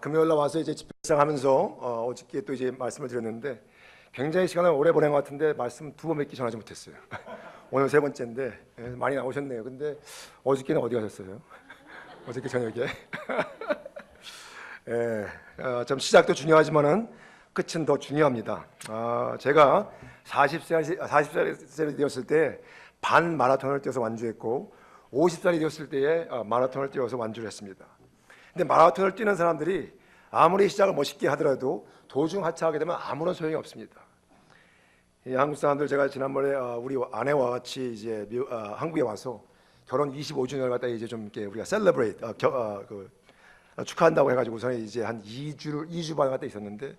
금요일 날 와서 이제 집회 시작하면서 어저께 또 이제 말씀을 드렸는데 굉장히 시간을 오래 보낸 것 같은데 말씀 두 번밖에 전하지 못했어요. 오늘 세 번째인데 많이 나오셨네요. 근데 어저께는 어디 가셨어요? 어저께 저녁에? 좀 시작도 중요하지만은 끝은 더 중요합니다. 제가 40살이 되었을 때 반 마라톤을 뛰어서 완주했고 50살이 되었을 때에 마라톤을 뛰어서 완주를 했습니다. 근데 마라톤을 뛰는 사람들이 아무리 시작을 멋있게 하더라도 도중 하차하게 되면 아무런 소용이 없습니다. 이 한국 사람들, 제가 지난번에 우리 아내와 같이 이제 한국에 와서 결혼 25주년을 갖다 이제 좀 이렇게 우리가 셀러브레이트 축하한다고 해가지고서 이제 한 2주 반 갖다 있었는데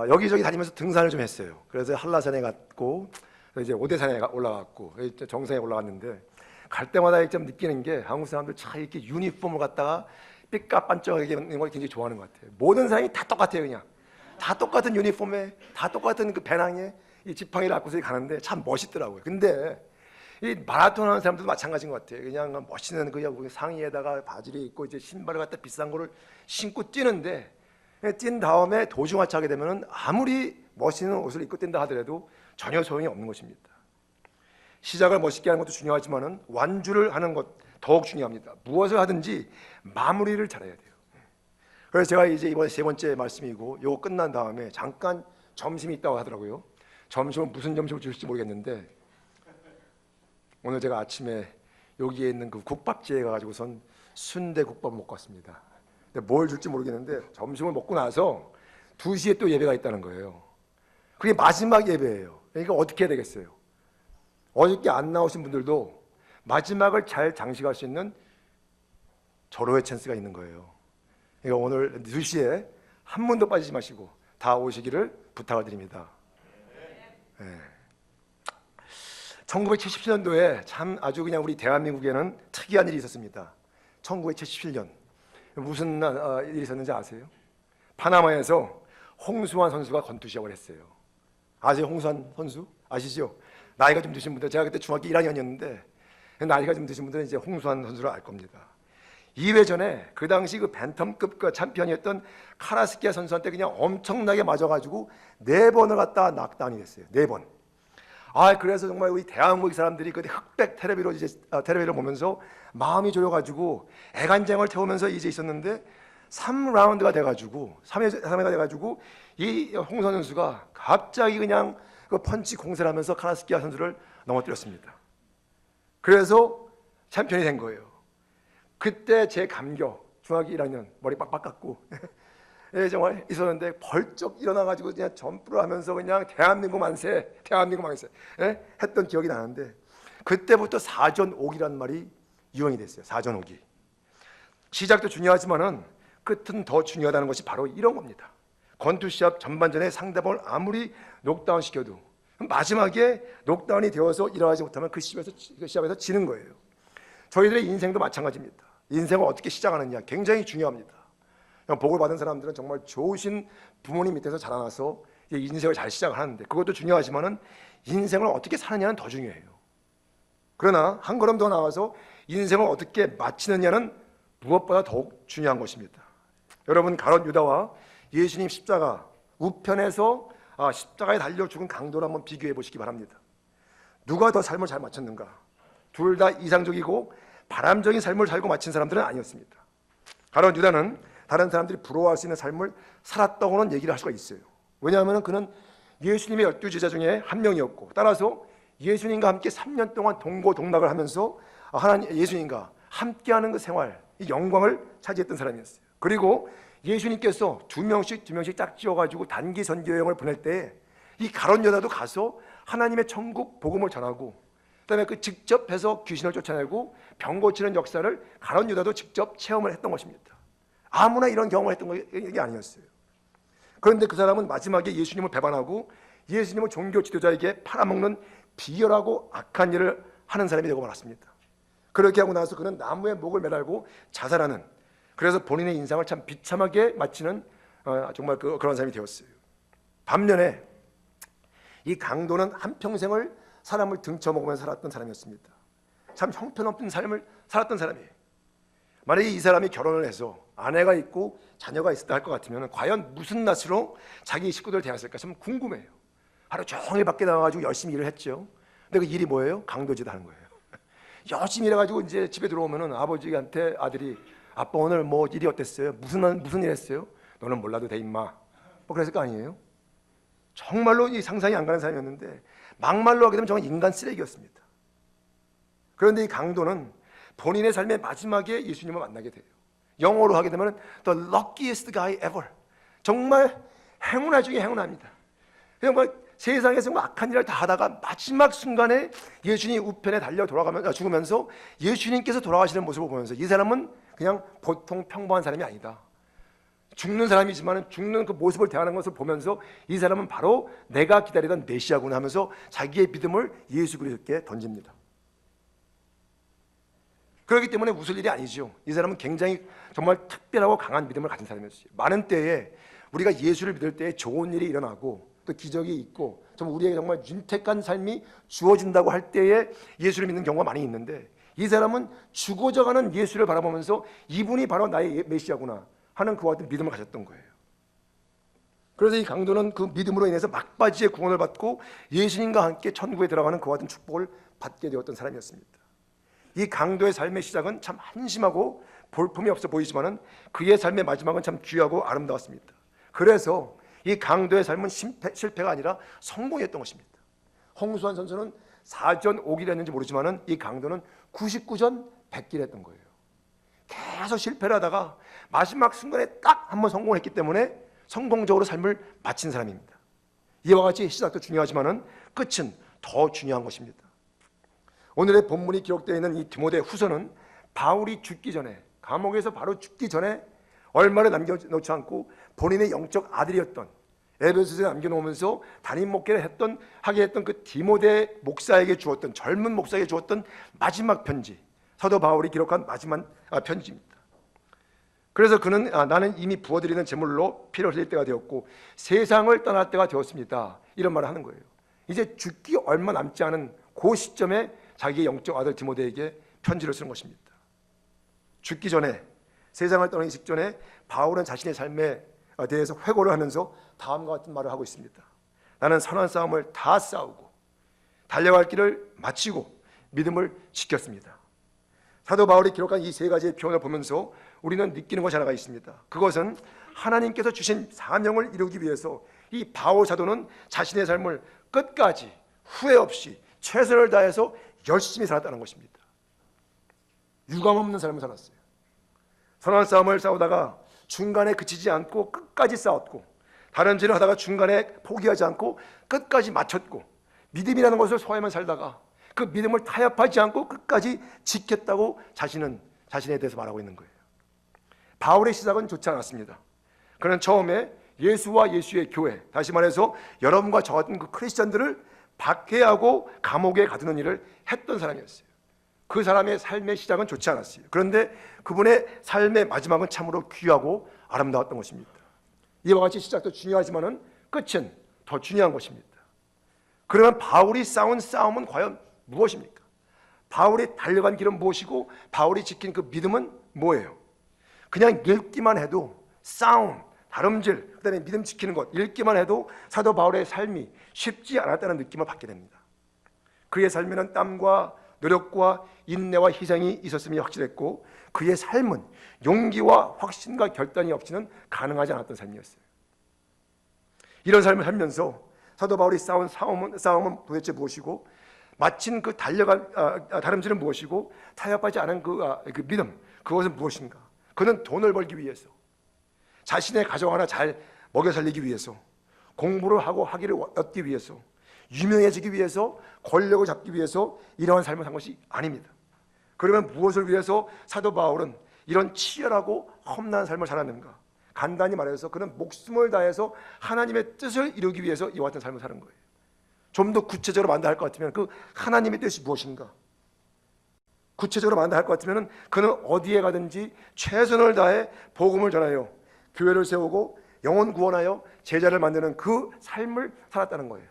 여기저기 다니면서 등산을 좀 했어요. 그래서 한라산에 갔고 이제 오대산에 올라갔고 정상에 올라갔는데 갈 때마다 좀 느끼는 게 한국 사람들 참 이렇게 유니폼을 갖다가 삐까반짝하게 입는 걸 굉장히 좋아하는 것 같아요. 모든 사람이 다 똑같아요. 그냥 다 똑같은 유니폼에 다 똑같은 그 배낭에 이 지팡이를 갖고서 가는데 참 멋있더라고요. 근데 이 마라톤 하는 사람들도 마찬가지인 것 같아요. 그냥 멋있는 그냥 상의에다가 바지를 입고 이제 신발을 갖다 비싼 거를 신고 뛰는데 뛴 다음에 도중 하차하게 되면은 아무리 멋있는 옷을 입고 뛴다 하더라도 전혀 소용이 없는 것입니다. 시작을 멋있게 하는 것도 중요하지만은 완주를 하는 것 더욱 중요합니다. 무엇을 하든지 마무리를 잘해야 돼요. 그래서 제가 이제 이번에 세 번째 말씀이고 이거 끝난 다음에 잠깐 점심이 있다고 하더라고요. 점심은 무슨 점심을 줄지 모르겠는데 오늘 제가 아침에 여기에 있는 그 국밥집에 가가지고선 순대국밥을 먹고 왔습니다. 근데 뭘 줄지 모르겠는데 점심을 먹고 나서 2시에 또 예배가 있다는 거예요. 그게 마지막 예배예요. 그러니까 어떻게 해야 되겠어요? 어저께 안 나오신 분들도 마지막을 잘 장식할 수 있는 절호의 찬스가 있는 거예요. 그러니까 오늘 2시에 한 분도 빠지지 마시고 다 오시기를 부탁을 드립니다. 1977년도에 참 아주 그냥 우리 대한민국에는 특이한 일이 있었습니다. 1977년 무슨 일이 있었는지 아세요? 파나마에서 홍수환 선수가 권투 시합을 했어요. 아세요? 홍수환 선수? 아시죠? 나이가 좀 드신 분들, 제가 그때 중학교 1학년이었는데 나이가 좀 드신 분들은 이제 홍수환 선수를 알 겁니다. 2회 전에 그 당시 그 벤텀급 그 챔피언이었던 카라스키아 선수한테 그냥 엄청나게 맞아가지고 4번을 갖다 낙다운이 됐어요. 4번. 그래서 정말 우리 대한민국 사람들이 그때 흑백 텔레비로 이제 텔레비를 보면서 마음이 졸여가지고 애간장을 태우면서 이제 있었는데 3라운드가 돼가지고 3회가 돼가지고 이 홍수환 선수가 갑자기 그냥 그 펀치 공세를 하면서 카라스키아 선수를 넘어뜨렸습니다. 그래서 챔피언이 된 거예요. 그때 제 감격, 중학교 1학년 머리 빡빡 깎고 정말 있었는데 벌쩍 일어나가지고 그냥 점프를 하면서 그냥 대한민국 만세, 대한민국 만세 했던 기억이 나는데 그때부터 4전 5기란 말이 유행이 됐어요. 4전 5기. 시작도 중요하지만은 끝은 더 중요하다는 것이 바로 이런 겁니다. 권투 시합 전반전에 상대방을 아무리 녹다운 시켜도 마지막에 녹다운이 되어서 일어나지 못하면 그 시합에서 지는 거예요. 저희들의 인생도 마찬가지입니다. 인생을 어떻게 시작하느냐 굉장히 중요합니다. 복을 받은 사람들은 정말 좋으신 부모님 밑에서 자라나서 인생을 잘 시작을 하는데 그것도 중요하지만은 인생을 어떻게 사느냐는 더 중요해요. 그러나 한 걸음 더 나아가서 인생을 어떻게 마치느냐는 무엇보다 더욱 중요한 것입니다. 여러분, 가룟 유다와 예수님 십자가 우편에서 십자가에 달려 죽은 강도를 한번 비교해 보시기 바랍니다. 누가 더 삶을 잘 마쳤는가? 둘 다 이상적이고 바람적인 삶을 살고 마친 사람들은 아니었습니다. 가룟 유다는 다른 사람들이 부러워할 수 있는 삶을 살았다고는 얘기를 할 수가 있어요. 왜냐하면 그는 예수님의 12제자 중에 한 명이었고 따라서 예수님과 함께 3년 동안 동고동락을 하면서 예수님과 함께하는 그 생활, 이 영광을 차지했던 사람이었어요. 그리고 예수님께서 두 명씩 짝 지어가지고 단기 선교 여행을 보낼 때 이 가룟 유다도 가서 하나님의 천국 복음을 전하고 그다음에 그 직접 해서 귀신을 쫓아내고 병 고치는 역사를 가룟 유다도 직접 체험을 했던 것입니다. 아무나 이런 경험을 했던 게 아니었어요. 그런데 그 사람은 마지막에 예수님을 배반하고 예수님을 종교 지도자에게 팔아먹는 비열하고 악한 일을 하는 사람이 되고 말았습니다. 그렇게 하고 나서 그는 나무에 목을 매달고 자살하는, 그래서 본인의 인생을 참 비참하게 마치는 정말 그런 사람이 되었어요. 반면에 이 강도는 한평생을 사람을 등쳐먹으면서 살았던 사람이었습니다. 참 형편없는 삶을 살았던 사람이에요. 만약에 이 사람이 결혼을 해서 아내가 있고 자녀가 있었다 할 것 같으면 과연 무슨 낯으로 자기 식구들을 대했을까 참 궁금해요. 하루 종일 밖에 나가가지고 열심히 일을 했죠. 근데 그 일이 뭐예요? 강도짓 하는 거예요. 열심히 일해가지고 이제 집에 들어오면은 아버지한테 아들이 아빠 오늘 뭐 일이 어땠어요? 무슨 일 했어요? 너는 몰라도 돼 임마. 뭐 그랬을 거 아니에요? 정말로 이 상상이 안 가는 사람이었는데 막말로 하게 되면 정말 인간 쓰레기였습니다. 그런데 이 강도는 본인의 삶의 마지막에 예수님을 만나게 돼요. 영어로 하게 되면 the luckiest guy ever. 정말 행운아 중에 행운합니다. 정말 세상에서 악한 일을 다 하다가 마지막 순간에 예수님 우편에 달려 죽으면서 예수님께서 돌아가시는 모습을 보면서 이 사람은 그냥 보통 평범한 사람이 아니다. 죽는 사람이지만 죽는 그 모습을 대하는 것을 보면서 이 사람은 바로 내가 기다리던 메시아구나 하면서 자기의 믿음을 예수 그리스도께 던집니다. 그렇기 때문에 웃을 일이 아니죠. 이 사람은 굉장히 정말 특별하고 강한 믿음을 가진 사람이었어요. 많은 때에 우리가 예수를 믿을 때에 좋은 일이 일어나고 또 기적이 있고 정말 우리에게 정말 윤택한 삶이 주어진다고 할 때에 예수를 믿는 경우가 많이 있는데 이 사람은 죽어져가는 예수를 바라보면서 이분이 바로 나의 메시아구나 하는 그와 같은 믿음을 가졌던 거예요. 그래서 이 강도는 그 믿음으로 인해서 막바지에 구원을 받고 예수님과 함께 천국에 들어가는 그와 같은 축복을 받게 되었던 사람이었습니다. 이 강도의 삶의 시작은 참 한심하고 볼품이 없어 보이지만 그의 삶의 마지막은 참 귀하고 아름다웠습니다. 그래서 이 강도의 삶은 실패가 아니라 성공이었던 것입니다. 홍수환 선수는 4전 5길 했는지 모르지만 이 강도는 99전 100길 했던 거예요. 계속 실패를 하다가 마지막 순간에 딱 한 번 성공했기 때문에 성공적으로 삶을 마친 사람입니다. 이와 같이 시작도 중요하지만 끝은 더 중요한 것입니다. 오늘의 본문이 기록되어 있는 이 디모데 후서는 바울이 죽기 전에 감옥에서 바로 죽기 전에 얼마를 남겨놓지 않고 본인의 영적 아들이었던 에베소서에 남겨놓으면서 담임 목회를 하게 했던 그 디모데 목사에게 주었던 젊은 목사에게 주었던 마지막 편지, 사도 바울이 기록한 마지막 편지입니다. 그래서 그는 나는 이미 부어드리는 제물로 피를 흘릴 때가 되었고 세상을 떠날 때가 되었습니다. 이런 말을 하는 거예요. 이제 죽기 얼마 남지 않은 그 시점에 자기의 영적 아들 디모데에게 편지를 쓰는 것입니다. 죽기 전에 세상을 떠나기 직전에 바울은 자신의 삶에 대해서 회고를 하면서 다음과 같은 말을 하고 있습니다. 나는 선한 싸움을 다 싸우고 달려갈 길을 마치고 믿음을 지켰습니다. 사도 바울이 기록한 이 세 가지의 표현을 보면서 우리는 느끼는 것이 하나가 있습니다. 그것은 하나님께서 주신 사명을 이루기 위해서 이 바울 사도는 자신의 삶을 끝까지 후회 없이 최선을 다해서 열심히 살았다는 것입니다. 유감 없는 삶을 살았어요. 선한 싸움을 싸우다가 중간에 그치지 않고 끝까지 싸웠고 다른 일을 하다가 중간에 포기하지 않고 끝까지 마쳤고 믿음이라는 것을 소화하며 살다가 그 믿음을 타협하지 않고 끝까지 지켰다고 자신에 대해서 말하고 있는 거예요. 바울의 시작은 좋지 않았습니다. 그는 처음에 예수와 예수의 교회, 다시 말해서 여러분과 저 같은 그 크리스천들을 박해하고 감옥에 가두는 일을 했던 사람이었어요. 그 사람의 삶의 시작은 좋지 않았어요. 그런데 그분의 삶의 마지막은 참으로 귀하고 아름다웠던 것입니다. 이와 같이 시작도 중요하지만 끝은 더 중요한 것입니다. 그러면 바울이 싸운 싸움은 과연 무엇입니까? 바울이 달려간 길은 무엇이고 바울이 지킨 그 믿음은 뭐예요? 그냥 읽기만 해도 싸움, 다름질, 그다음에 믿음 지키는 것 읽기만 해도 사도 바울의 삶이 쉽지 않았다는 느낌을 받게 됩니다. 그의 삶에는 땀과 노력과 인내와 희생이 있었음이 확실했고 그의 삶은 용기와 확신과 결단이 없이는 가능하지 않았던 삶이었어요. 이런 삶을 살면서 사도 바울이 싸운 싸움은 도대체 무엇이고 마친 그 달려간 다름질은 무엇이고 타협하지 않은 그 믿음 그것은 무엇인가? 그는 돈을 벌기 위해서 자신의 가정 하나 잘 먹여 살리기 위해서 공부를 하고 학위를 얻기 위해서 유명해지기 위해서 권력을 잡기 위해서 이러한 삶을 산 것이 아닙니다. 그러면 무엇을 위해서 사도 바울은 이런 치열하고 험난한 삶을 살았는가? 간단히 말해서 그는 목숨을 다해서 하나님의 뜻을 이루기 위해서 이와 같은 삶을 사는 거예요. 좀 더 구체적으로 만다 할 것 같으면 그 하나님의 뜻이 무엇인가? 구체적으로 만다 할 것 같으면 그는 어디에 가든지 최선을 다해 복음을 전하여 교회를 세우고 영혼 구원하여 제자를 만드는 그 삶을 살았다는 거예요.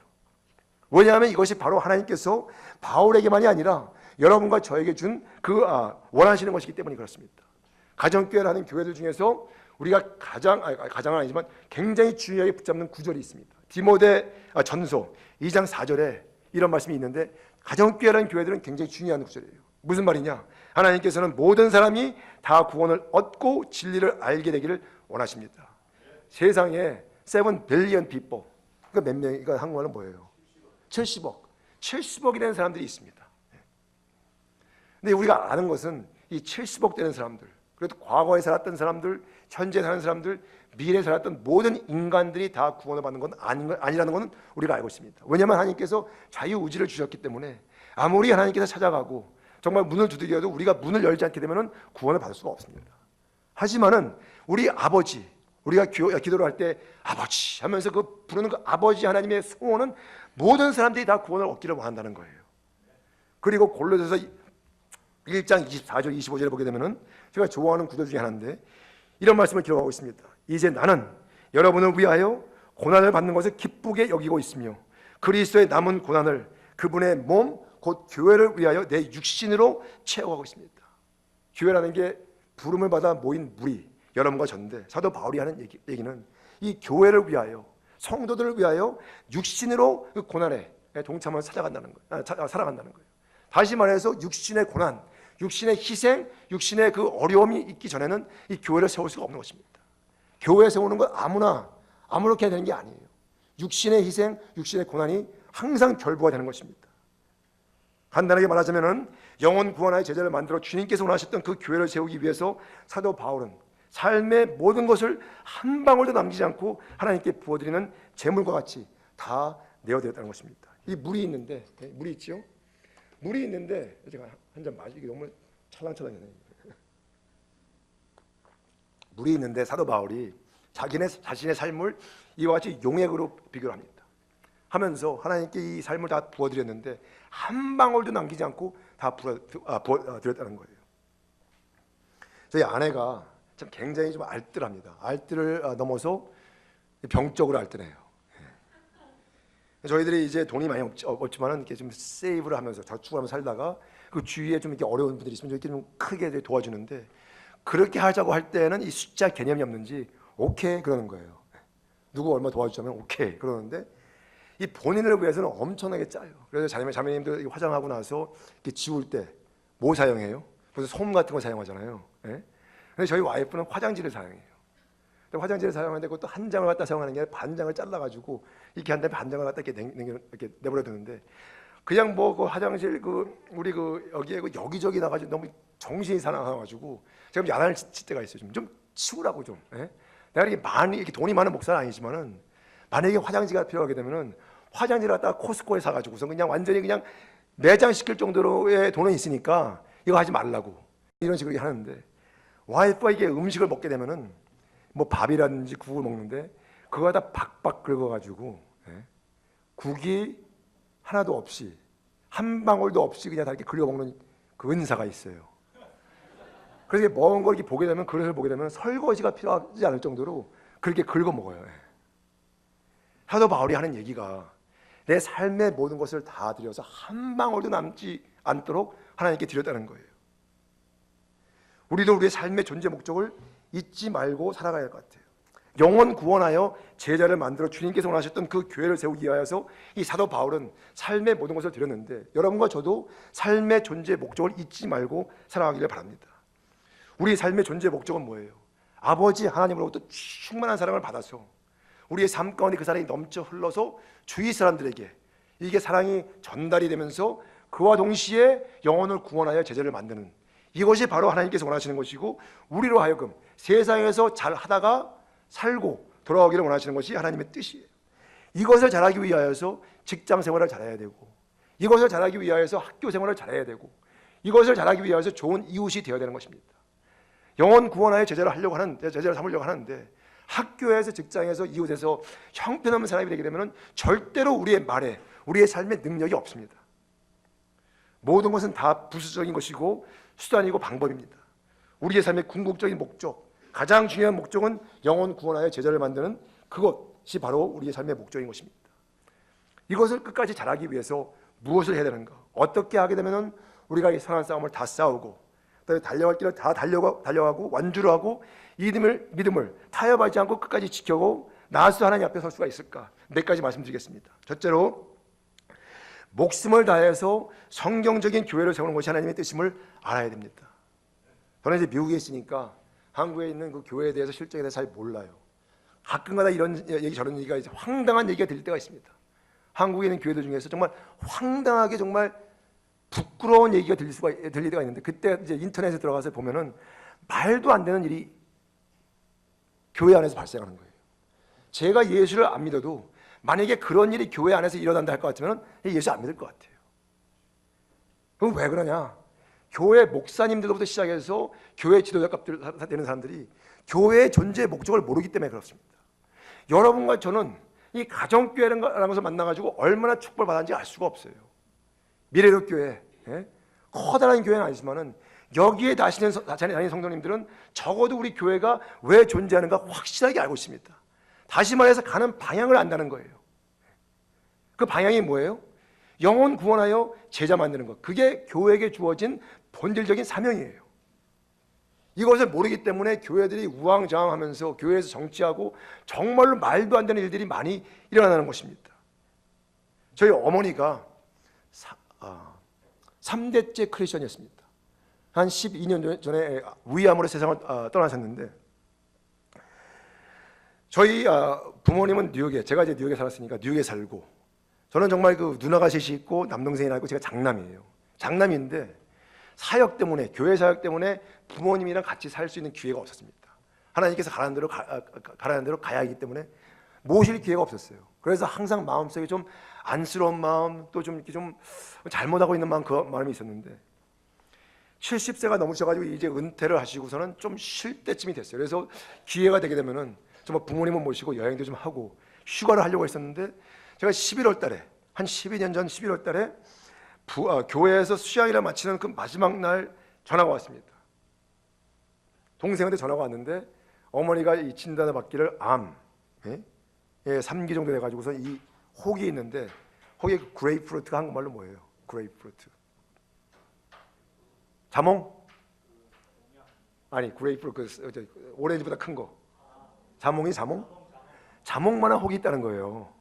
왜냐하면 이것이 바로 하나님께서 바울에게만이 아니라 여러분과 저에게 준 그 원하시는 것이기 때문에 그렇습니다. 가정교회라는 교회들 중에서 우리가 가장은 아니지만 굉장히 중요하게 붙잡는 구절이 있습니다. 디모데 전서 2장 4절에 이런 말씀이 있는데, 가정교회라는 교회들은 굉장히 중요한 구절이에요. 무슨 말이냐? 하나님께서는 모든 사람이 다 구원을 얻고 진리를 알게 되기를 원하십니다. 세상에 7 billion people, 그러니까 몇 명이, 그러니까 한국말로 뭐예요? 70억 이라는 사람들이 있습니다. 근데 우리가 아는 것은 이 70억 되는 사람들, 그래도 과거에 살았던 사람들, 현재 사는 사람들, 미래에 살았던 모든 인간들이 다 구원을 받는 건 아니라는 것은 우리가 알고 있습니다. 왜냐하면 하나님께서 자유의지를 주셨기 때문에 아무리 하나님께서 찾아가고 정말 문을 두드려도 우리가 문을 열지 않게 되면 구원을 받을 수가 없습니다. 하지만은 우리 아버지, 우리가 기도를 할 때 아버지 하면서 그 부르는 그 아버지 하나님의 소원은 모든 사람들이 다 구원을 얻기를 원한다는 거예요. 그리고 골로새서 1장 24절 25절에 보게 되면은 제가 좋아하는 구절 중에 하나인데 이런 말씀을 기록하고 있습니다. 이제 나는 여러분을 위하여 고난을 받는 것을 기쁘게 여기고 있으며 그리스도의 남은 고난을 그분의 몸 곧 교회를 위하여 내 육신으로 채워가고 있습니다. 교회라는 게 부름을 받아 모인 무리, 여러분과 전데 사도 바울이 하는 얘기는 이 교회를 위하여, 성도들을 위하여 육신으로 그 고난에 동참을 살아간다는 거예요. 다시 말해서 육신의 고난, 육신의 희생, 육신의 그 어려움이 있기 전에는 이 교회를 세울 수가 없는 것입니다. 교회 세우는 건 아무렇게 되는 게 아니에요. 육신의 희생, 육신의 고난이 항상 결부가 되는 것입니다. 간단하게 말하자면은 영혼 구원하여 제자를 만들어 주님께서 원하셨던 그 교회를 세우기 위해서 사도 바울은 삶의 모든 것을 한 방울도 남기지 않고 하나님께 부어드리는 제물과 같이 다 내어드렸다는 것입니다. 이 물이 있는데, 물이 있죠? 물이 있는데 제가 한 잔 마시기 너무 찰랑찰랑이네. 물이 있는데 사도 바울이 자신의 삶을 이와 같이 용액으로 비교를 합니다. 하면서 하나님께 이 삶을 다 부어드렸는데 한 방울도 남기지 않고 다 부어드렸다는 거예요. 저희 아내가 참 굉장히 좀 알뜰합니다. 알뜰을 넘어서 병적으로 알뜰해요. 저희들이 이제 돈이 많이 없지만은 이렇게 좀 세이브를 하면서 저축을 하면서 살다가 그 주위에 좀 이렇게 어려운 분들이 있으면 이렇게 좀 크게 도와주는데, 그렇게 하자고 할 때는 이 숫자 개념이 없는지 오케이 그러는 거예요. 누구 얼마 도와주자면 오케이 그러는데 이 본인을 위해서는 엄청나게 짜요. 그래서 자매님들 화장하고 나서 이렇게 지울 때 뭐 사용해요? 무슨 솜 같은 거 사용하잖아요. 예? 근데 저희 와이프는 화장지를 사용해요. 근데 화장지를 사용하는데 그것도 한 장을 갖다 사용하는 게 아니라 반 장을 잘라가지고 이렇게 한 다음에 반 장을 갖다 이렇게 내버려 두는데, 그냥 뭐 그 화장실 우리 여기에 여기저기 나가지고 너무 정신이 사나워가지고 제가 야단을 칠 때가 있어요. 좀 치우라고 좀. 예? 내가 이렇게 돈이 많은 목사는 아니지만은 만약에 화장지가 필요하게 되면은 화장지를 갖다가 코스코에 사가지고서 그냥 완전히 그냥 매장시킬 정도로의 돈은 있으니까 이거 하지 말라고 이런 식으로 하는데, 와이프가 이게 음식을 먹게 되면은 뭐 밥이라든지 국을 먹는데 그거 다 박박 긁어가지고 국이 하나도 없이 한 방울도 없이 그냥 다 이렇게 긁어 먹는 그 은사가 있어요. 그래서 먹은 걸 이렇게 보게 되면, 그릇을 보게 되면 설거지가 필요하지 않을 정도로 그렇게 긁어 먹어요. 사도 바울이 하는 얘기가 내 삶의 모든 것을 다 드려서 한 방울도 남지 않도록 하나님께 드렸다는 거예요. 우리도 우리의 삶의 존재 목적을 잊지 말고 살아가야 할 것 같아요. 영혼 구원하여 제자를 만들어 주님께서 원하셨던 그 교회를 세우기 위하여서 이 사도 바울은 삶의 모든 것을 드렸는데, 여러분과 저도 삶의 존재 목적을 잊지 말고 살아가기를 바랍니다. 우리의 삶의 존재 목적은 뭐예요? 아버지 하나님으로부터 충만한 사랑을 받아서 우리의 삶 가운데 그 사랑이 넘쳐 흘러서 주위 사람들에게 이게 사랑이 전달이 되면서 그와 동시에 영혼을 구원하여 제자를 만드는, 이것이 바로 하나님께서 원하시는 것이고, 우리로 하여금 세상에서 잘 하다가 살고 돌아오기를 원하시는 것이 하나님의 뜻이에요. 이것을 잘하기 위하여서 직장 생활을 잘해야 되고, 이것을 잘하기 위하여서 학교 생활을 잘해야 되고, 이것을 잘하기 위하여서 좋은 이웃이 되어야 되는 것입니다. 영혼 구원하여 제자를 삼으려고 하는데 학교에서, 직장에서, 이웃에서 형편없는 사람이 되게 되면 절대로 우리의 말에, 우리의 삶에 능력이 없습니다. 모든 것은 다 부수적인 것이고 수단이고 방법입니다. 우리의 삶의 궁극적인 목적, 가장 중요한 목적은 영혼 구원하여 제자를 만드는 그것이 바로 우리의 삶의 목적인 것입니다. 이것을 끝까지 잘하기 위해서 무엇을 해야 되는가? 어떻게 하게 되면 우리가 이 선한 싸움을 다 싸우고 달려갈 길을 다 달려가고 완주를 하고 이 믿음을 타협하지 않고 끝까지 지켜고 나서 하나님 앞에 설 수가 있을까? 몇 가지 말씀드리겠습니다. 첫째로 목숨을 다해서 성경적인 교회를 세우는 것이 하나님의 뜻임을 알아야 됩니다. 저는 이제 미국에 있으니까 한국에 있는 그 교회에 대해서 실정에 대해서 잘 몰라요. 가끔가다 이런 얘기 저런 얘기가 이제 황당한 얘기가 들릴 때가 있습니다. 한국에 있는 교회들 중에서 정말 황당하게 정말 부끄러운 얘기가 들릴 때가 있는데, 그때 이제 인터넷에 들어가서 보면은 말도 안 되는 일이 교회 안에서 발생하는 거예요. 제가 예수를 안 믿어도 만약에 그런 일이 교회 안에서 일어난다 할 것 같으면 예수 안 믿을 것 같아요. 그럼 왜 그러냐? 교회 목사님들로부터 시작해서 교회 지도자급 되는 사람들이 교회의 존재의 목적을 모르기 때문에 그렇습니다. 여러분과 저는 이 가정교회라는 것을 만나가지고 얼마나 축복을 받았는지 알 수가 없어요. 미래로 교회, 커다란 교회는 아니지만은 여기에 다니는 성도님들은 적어도 우리 교회가 왜 존재하는가 확실하게 알고 있습니다. 다시 말해서 가는 방향을 안다는 거예요. 그 방향이 뭐예요? 영혼 구원하여 제자 만드는 것. 그게 교회에게 주어진 본질적인 사명이에요. 이것을 모르기 때문에 교회들이 우왕좌왕하면서 교회에서 정치하고 정말로 말도 안 되는 일들이 많이 일어나는 것입니다. 저희 어머니가 3대째 크리스천이었습니다. 한 12년 전에 위암으로 세상을 떠나셨는데, 저희 부모님은 뉴욕에, 제가 이제 뉴욕에 살았으니까 뉴욕에 살고, 저는 정말 그 누나가 셋이 있고 남동생이나 있고 제가 장남이에요. 장남인데 사역 때문에, 교회 사역 때문에 부모님이랑 같이 살 수 있는 기회가 없었습니다. 하나님께서 가라는 대로 가야 하기 때문에 모실 기회가 없었어요. 그래서 항상 마음속에 좀 안쓰러운 마음, 또 좀 이렇게 좀 잘못하고 있는 마음, 그 마음이 있었는데 70세가 넘으셔가지고 이제 은퇴를 하시고서는 좀 쉴 때쯤이 됐어요. 그래서 기회가 되게 되면은 정말 부모님을 모시고 여행도 좀 하고 휴가를 하려고 했었는데, 제가 11월 달에, 한 12년 전 11월 달에 교회에서 수양일을 마치는 그 마지막 날 전화가 왔습니다. 동생한테 전화가 왔는데 어머니가 이 진단을 받기를 암, 3기 정도 돼가지고서 이 혹이 있는데, 혹이 그레이프루트가 한국말로 뭐예요? 그레이프루트. 자몽? 아니, 그레이프루트 그 오렌지보다 큰 거. 자몽이 자몽? 자몽만한 혹이 있다는 거예요.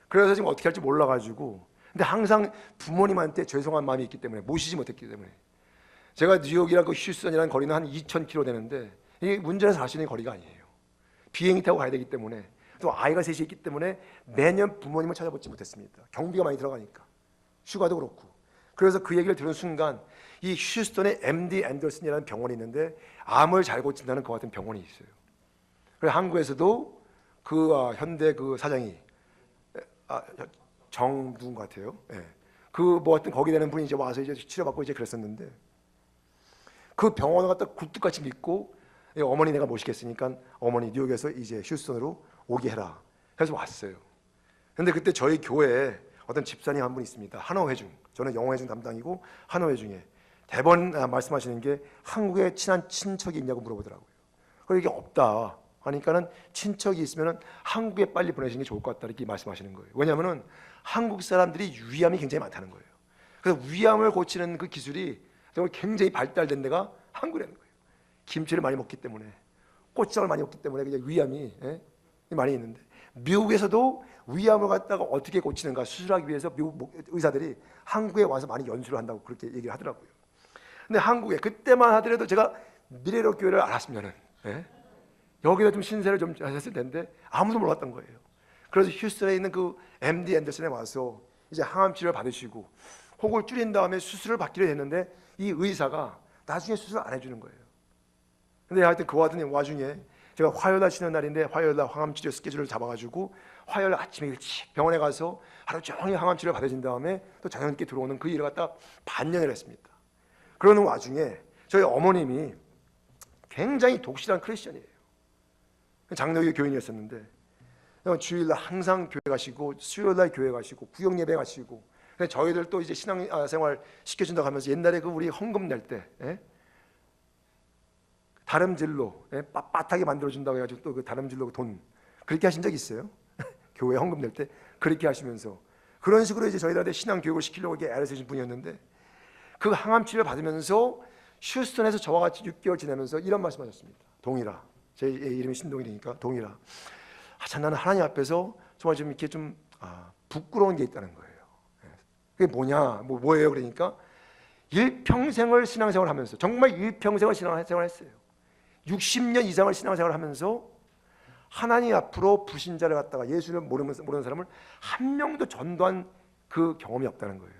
그래서 지금 어떻게 할지 몰라가지고, 근데 항상 부모님한테 죄송한 마음이 있기 때문에 모시지 못했기 때문에, 제가 뉴욕이랑 그 휴스턴이라는 거리는 한 2,000km 되는데 이게 운전해서 갈 수 있는 거리가 아니에요. 비행기 타고 가야 되기 때문에, 또 아이가 셋이 있기 때문에 매년 부모님을 찾아보지 못했습니다. 경비가 많이 들어가니까, 휴가도 그렇고. 그래서 그 얘기를 들은 순간 이 휴스턴에 MD 앤더슨이라는 병원이 있는데 암을 잘 고친다는 그 같은 병원이 있어요. 그래서 한국에서도 그 현대 그 사장이 정부인 것 같아요. 그 뭐 하여튼 거기 되는 분이 이제 와서 이제 치료받고 이제 그랬었는데, 그 병원을 갖다 굴뚝같이 믿고 어머니 내가 모시겠으니까 어머니 뉴욕에서 이제 휴스턴으로 오게 해라. 그래서 왔어요. 근데 그때 저희 교회에 어떤 집사님 한 분 있습니다. 한어회중, 저는 영어회중 담당이고 한어회중에 대번 말씀하시는 게 한국에 친한 친척이 있냐고 물어보더라고요. 그리고 이게 없다 하니까는 친척이 있으면 한국에 빨리 보내시는 게 좋을 것 같다 이렇게 말씀하시는 거예요. 왜냐하면은 한국 사람들이 위암이 굉장히 많다는 거예요. 그래서 위암을 고치는 그 기술이 정말 굉장히 발달된 데가 한국이라는 거예요. 김치를 많이 먹기 때문에, 고추장을 많이 먹기 때문에 그냥 위암이 많이 있는데, 미국에서도 위암을 갖다가 어떻게 고치는가 수술하기 위해서 미국 의사들이 한국에 와서 많이 연수를 한다고 그렇게 얘기를 하더라고요. 근데 한국에 그때만 하더라도 제가 미래로 교회를 알았으면은 여기다 좀 신세를 좀 하셨을 텐데 아무도 몰랐던 거예요. 그래서 휴스턴에 있는 그 MD 앤더슨에 와서 이제 항암 치료를 받으시고 혹을 줄인 다음에 수술을 받기로 했는데, 이 의사가 나중에 수술을 안 해주는 거예요. 근데 하여튼 그 와중에 제가 화요일 쉬는 날인데 화요일 날 항암 치료 스케줄을 잡아가지고 화요일 아침에 일찍 병원에 가서 하루 종일 항암 치료를 받으신 다음에 또 저녁에 들어오는 그 일을 갖다 반년을 했습니다. 그러는 와중에 저희 어머님이 굉장히 독실한 크리스천이에요. 장로교 교인이었었는데 주일날 항상 교회 가시고 수요일날 교회 가시고 구역 예배 가시고, 저희들 또 이제 신앙생활 시켜준다고 하면서 옛날에 그 우리 헌금 낼 때 다름질로 빳빳하게 만들어준다고 해가지고 또 그 다름질로 돈 그렇게 하신 적 있어요? 교회 헌금 낼 때 그렇게 하시면서 그런 식으로 이제 저희들한테 신앙 교육을 시키려고 이렇게 애를 쓰신 분이었는데, 그 항암 치료를 받으면서 휴스턴에서 저와 같이 6개월 지내면서 이런 말씀하셨습니다. 동일아, 제 이름이 신동일이니까 동일아. 참 나는 하나님 앞에서 정말 좀 이렇게 좀 부끄러운 게 있다는 거예요. 그게 뭐냐, 뭐예요? 그러니까 일평생을 신앙생활하면서 정말 일평생을 신앙생활했어요. 60년 이상을 신앙생활하면서 하나님 앞으로 불신자를 갖다가 예수를 모르는 사람을 한 명도 전도한 그 경험이 없다는 거예요.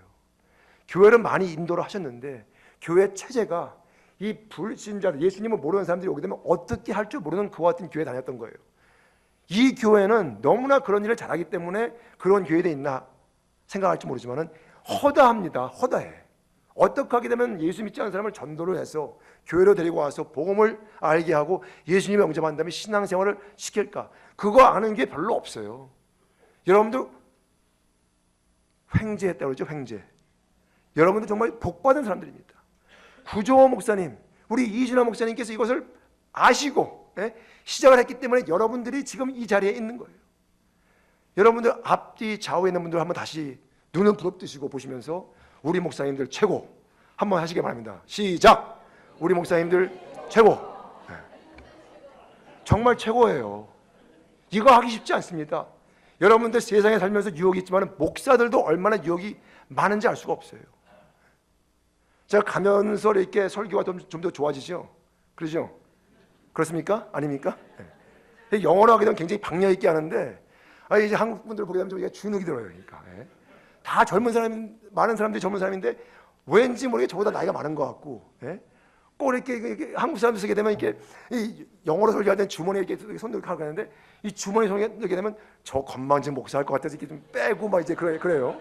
교회를 많이 인도를 하셨는데 교회 체제가 이 불신자들, 예수님을 모르는 사람들이 오게 되면 어떻게 할 줄 모르는 그와 같은 교회에 다녔던 거예요. 이 교회는 너무나 그런 일을 잘하기 때문에 그런 교회에 있나 생각할지 모르지만은 허다합니다. 허다해. 어떻게 하게 되면 예수 믿지 않는 사람을 전도를 해서 교회로 데리고 와서 복음을 알게 하고 예수님을 영접한 다음에 신앙생활을 시킬까? 그거 아는 게 별로 없어요. 여러분들 횡재했다고 그러죠. 횡재. 여러분들 정말 복받은 사람들입니다. 구조호 목사님, 우리 이준하 목사님께서 이것을 아시고 시작을 했기 때문에 여러분들이 지금 이 자리에 있는 거예요. 여러분들 앞뒤 좌우에 있는 분들 한번 다시 눈을 부릅뜨시고 보시면서 우리 목사님들 최고 한번 하시기 바랍니다. 시작! 우리 목사님들 최고. 정말 최고예요. 이거 하기 쉽지 않습니다. 여러분들 세상에 살면서 유혹이 있지만 목사들도 얼마나 유혹이 많은지 알 수가 없어요. 제가 가면서 이렇게 설교가 좀 더 좋아지죠? 그러죠? 그렇습니까? 아닙니까? 영어로 하게 되면 굉장히 박력 있게 하는데 이제 한국 분들 보게 되면 좀 주눅이 들어요. 그러니까 다 젊은 사람, 많은 사람들이 젊은 사람인데 왠지 모르게 저보다 나이가 많은 것 같고 꼭 이렇게 한국 사람들 쓰게 되면 이렇게 영어로 설교할 때는 주머니에 이렇게 손 넣고 하는데 이 주머니에 손 넣게 되면 저 건방진 목사할 것 같아서 이렇게 좀 빼고 막 이제 그래요.